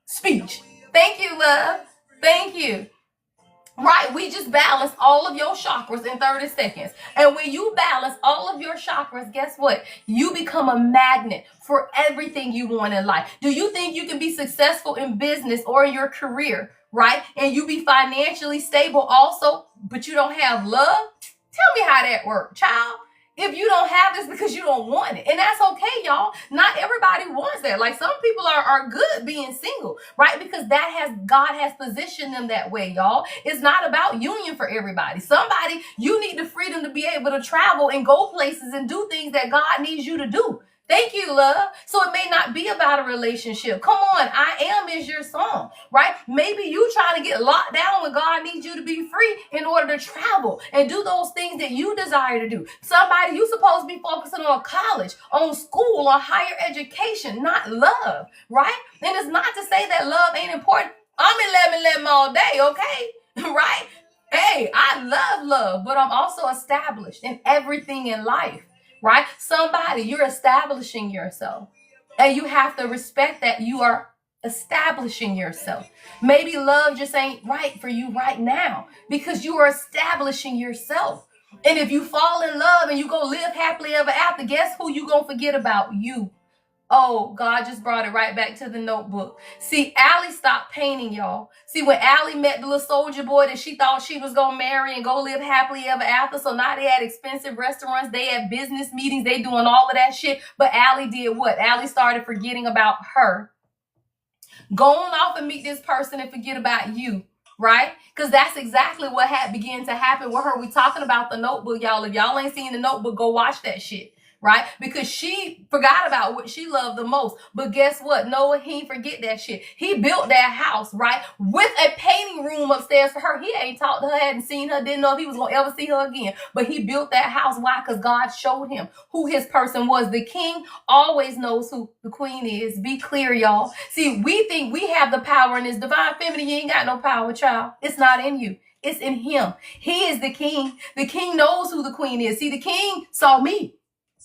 Speaker 2: speech. Thank you, love. Thank you. Right, we just balance all of your chakras in 30 seconds. And when you balance all of your chakras, guess what? You become a magnet for everything you want in life. Do you think you can be successful in business or in your career, right? And you be financially stable also, but you don't have love? Tell me how that works, child. If you don't have this, because you don't want it. And that's okay, y'all. Not everybody wants that. Like, some people are good being single, right? Because God has positioned them that way, y'all. It's not about union for everybody. Somebody, you need the freedom to be able to travel and go places and do things that God needs you to do. Thank you, love. So it may not be about a relationship. Come on, I am is your song, right? Maybe you trying to get locked down when God needs you to be free in order to travel and do those things that you desire to do. Somebody, you supposed to be focusing on college, on school, on higher education, not love, right? And it's not to say that love ain't important. I'm in lemon all day, okay? Right? Hey, I love, but I'm also established in everything in life. Right? Somebody, you're establishing yourself. And you have to respect that you are establishing yourself. Maybe love just ain't right for you right now, because you are establishing yourself. And if you fall in love and you go live happily ever after, guess who you gonna forget about? You. Oh, God just brought it right back to the notebook. See, Allie stopped painting, y'all. See, when Allie met the little soldier boy that she thought she was going to marry and go live happily ever after, so now they had expensive restaurants, they had business meetings, they doing all of that shit. But Allie did what? Allie started forgetting about her. Go on off and meet this person and forget about you, right? Because that's exactly what began to happen with her. We talking about the notebook, y'all. If y'all ain't seen the notebook, go watch that shit. Right? Because she forgot about what she loved the most. But guess what? Noah, he ain't forget that shit. He built that house, right? With a painting room upstairs for her. He ain't talked to her, hadn't seen her, didn't know if he was going to ever see her again. But he built that house. Why? Because God showed him who his person was. The king always knows who the queen is. Be clear, y'all. See, we think we have the power in this divine feminine. You ain't got no power, child. It's not in you. It's in him. He is the king. The king knows who the queen is. See, the king saw me.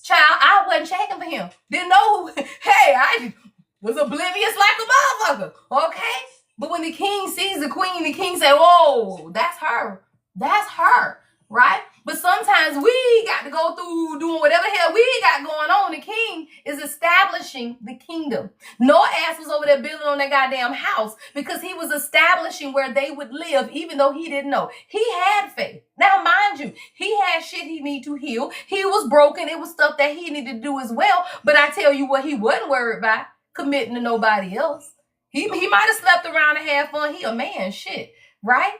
Speaker 2: Child, I wasn't checking for him. Didn't know who. Hey, I was oblivious like a motherfucker. Okay? But when the king sees the queen, the king say, whoa, that's her. That's her. Right? But sometimes we got to go through doing whatever hell we got going on. The king is establishing the kingdom. Noah's ass was over there building on that goddamn house because he was establishing where they would live, even though he didn't know. He had faith. Now, mind you, he had shit he needed to heal. He was broken. It was stuff that he needed to do as well. But I tell you what, he wasn't worried about committing to nobody else. He might have slept around and had fun. He a man, shit, right?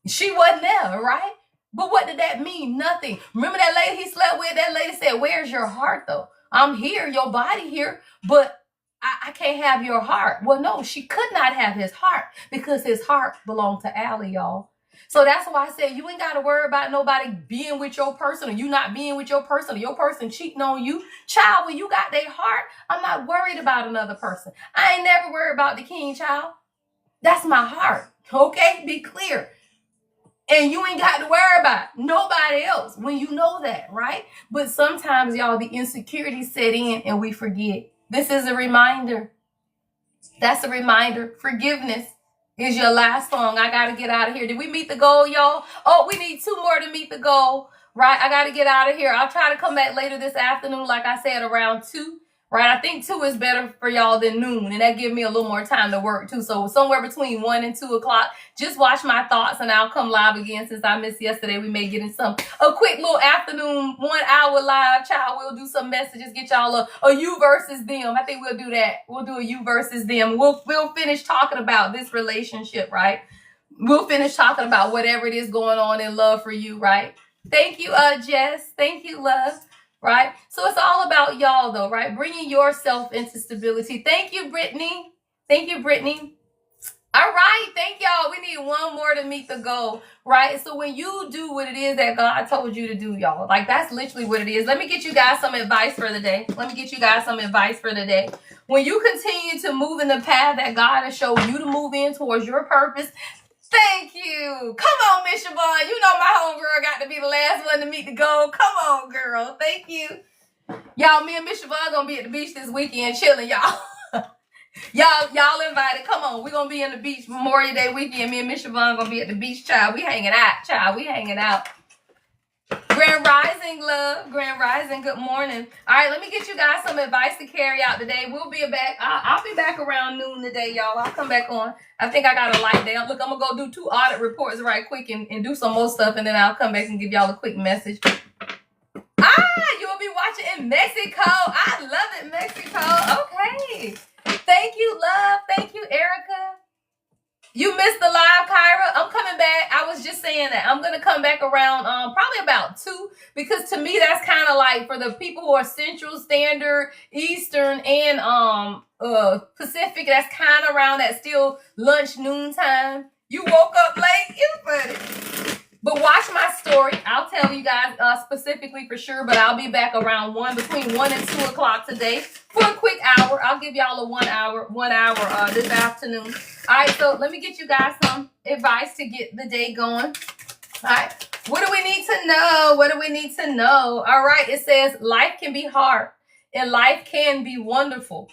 Speaker 2: She wasn't there, right? But what did that mean? Nothing. Remember that lady he slept with? That lady said, where's your heart, though? I'm here, your body here, but I can't have your heart. Well, no, she could not have his heart because his heart belonged to Allie, y'all. So that's why I said you ain't got to worry about nobody being with your person or you not being with your person or your person cheating on you. Child, when you got their heart, I'm not worried about another person. I ain't never worried about the king, child. That's my heart. Okay? Be clear. And you ain't got to worry about nobody else when you know that, right? But sometimes, y'all, the insecurity set in and we forget. This is a reminder. That's a reminder. Forgiveness is your last song. I got to get out of here. Did we meet the goal, y'all? Oh, we need 2 more to meet the goal, right? I got to get out of here. I'll try to come back later this afternoon, like I said, around 2. Right, I think 2 is better for y'all than noon, and that gives me a little more time to work too. So somewhere between 1 and 2 o'clock, just watch my thoughts, and I'll come live again. Since I missed yesterday, we may get in a quick little afternoon 1 hour live. Child, we'll do some messages, get y'all a you versus them. I think we'll do that. We'll do a you versus them. We'll finish talking about this relationship, right? We'll finish talking about whatever it is going on in love for you, right? Thank you, Jess. Thank you, love. Right? So it's all about y'all, though, right? Bringing yourself into stability. Thank you, Brittany. Thank you, Brittany. All right. Thank y'all. We need 1 more to meet the goal, right? So when you do what it is that God told you to do, y'all, like that's literally what it is. Let me get you guys some advice for the day. When you continue to move in the path that God has shown you to move in towards your purpose, thank you. Come on, Miss Siobhan. You know my homegirl got to be the last one to meet the goal. Come on, girl. Thank you. Y'all, me and Miss Siobhan gonna be at the beach this weekend chilling, y'all. y'all invited. Come on. We're gonna be in the beach Memorial Day weekend. Me and Miss Siobhan gonna be at the beach, child. We hanging out, child. We hanging out. Grand Rising, love. Grand Rising, good morning. All right, let me get you guys some advice to carry out today. We'll be back. I'll be back around noon today, y'all. I'll come back on. I think I got a light day. Look, I'm going to go do 2 audit reports right quick and do some more stuff, and then I'll come back and give y'all a quick message. You'll be watching in Mexico. I love it, Mexico. Okay. Thank you, love. Thank you, Erica. You missed the live, Kyra. I'm coming back. I was just saying that. I'm going to come back around probably about 2 because to me, that's kind of like for the people who are Central Standard, Eastern, and Pacific, that's kind of around that still lunch, noontime. You woke up late? You funny. But watch my story. I'll tell you guys specifically for sure, but I'll be back around between 1 and 2 o'clock today for a quick hour. I'll give y'all a 1 hour this afternoon. All right, so let me get you guys some advice to get the day going. All right, what do we need to know? All right, it says life can be hard and life can be wonderful.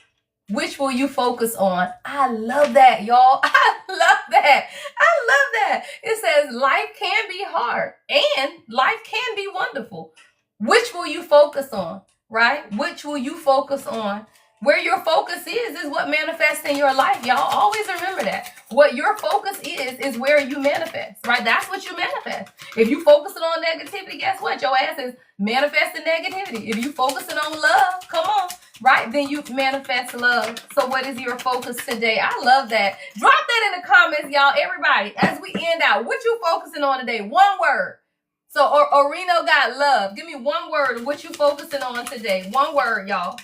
Speaker 2: Which will you focus on? I love that, y'all. I love that. It says life can be hard and life can be wonderful. Which will you focus on, right? Which will you focus on? Where your focus is what manifests in your life, y'all. Always remember that. What your focus is where you manifest, right? That's what you manifest. If you focusing on negativity, guess what? Your ass is manifesting negativity. If you focusing on love, come on, right? Then you manifest love. So what is your focus today? I love that. Drop that in the comments, y'all. Everybody, as we end out, what you focusing on today? 1 word. So Orino got love. Give me 1 word of what you focusing on today. 1 word, y'all.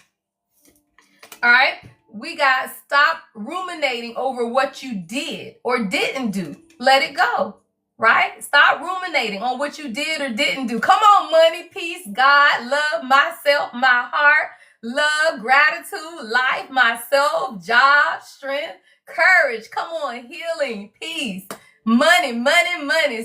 Speaker 2: All right, we got stop ruminating over what you did or didn't do. Let it go, right? Stop ruminating on what you did or didn't do. Come on, money, peace, God, love, myself, my heart, love, gratitude, life, myself, job, strength, courage. Come on, healing, peace, money,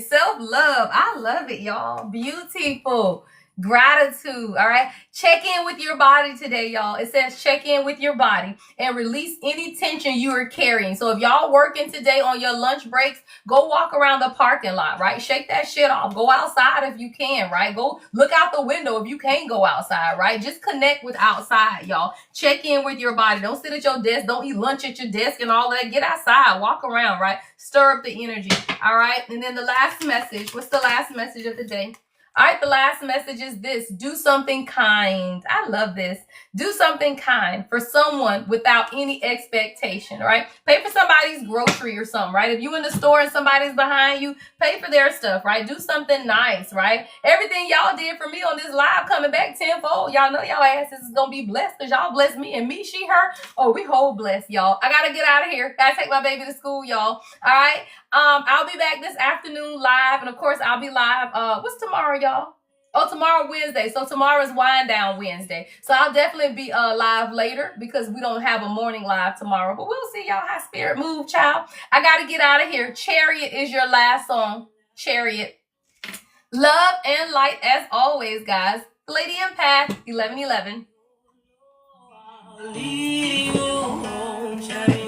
Speaker 2: self-love. I love it, y'all. Beautiful. Gratitude. All right. Check in with your body today, y'all. It says check in with your body and release any tension you are carrying. So if y'all working today on your lunch breaks, go walk around the parking lot, right? Shake that shit off. Go outside if you can, right? Go look out the window if you can't go outside, right? Just connect with outside, y'all. Check in with your body. Don't sit at your desk. Don't eat lunch at your desk and all that. Get outside. Walk around, right? Stir up the energy. All right. And then the last message. What's the last message of the day? All right, the last message is this. Do something kind. I love this. Do something kind for someone without any expectation, right? Pay for somebody's grocery or something, right? If you're in the store and somebody's behind you, pay for their stuff, right? Do something nice, right? Everything y'all did for me on this live coming back tenfold. Y'all know y'all asses is going to be blessed because y'all blessed me and me, she, her. Oh, we whole blessed, y'all. I got to get out of here. Got to take my baby to school, y'all. All right. I'll be back this afternoon live. And of course, I'll be live. What's tomorrow, y'all? Oh, tomorrow Wednesday. So tomorrow is Wind Down Wednesday. So I'll definitely be live later because we don't have a morning live tomorrow. But we'll see y'all how spirit move, child. I got to get out of here. Chariot is your last song. Chariot. Love and light as always, guys. Lady Empath, 1111.
Speaker 1: Lead you home, chariot.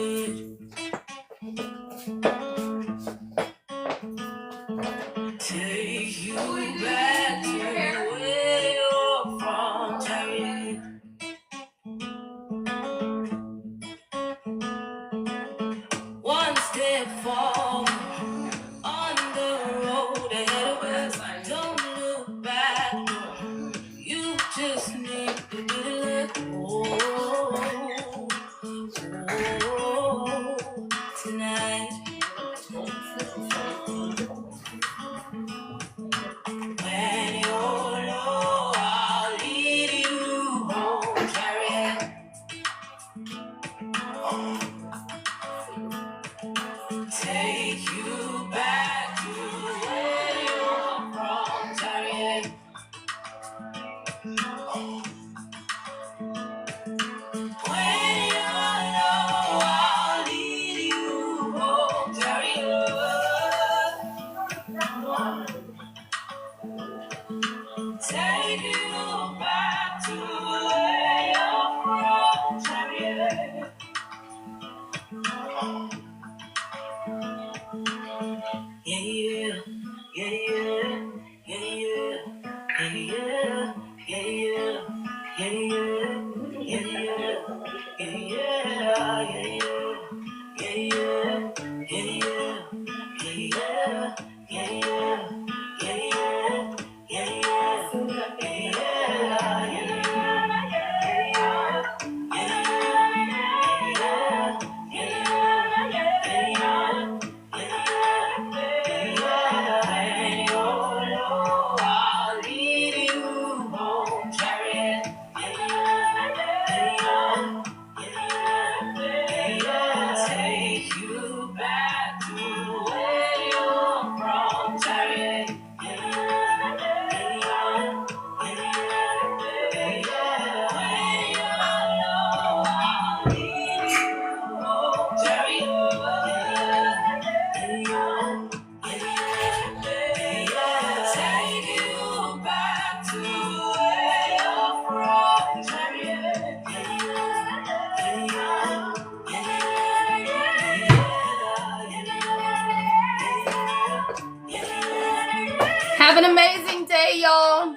Speaker 1: Take you back to where you're from, chariot. One step forward on the road ahead of us. Don't look back. You just need to let go. Tonight. When you're low, I'll lead you home, chariot. Take you back to where you're from, chariot. When you're low, I'll lead you home, chariot. Take you back to where you're from, chariot. Yeah, yeah, yeah, yeah, yeah, yeah, yeah, yeah, yeah, yeah, yeah, yeah, Take you back to where you're from, chariot.
Speaker 2: Have an amazing day, y'all.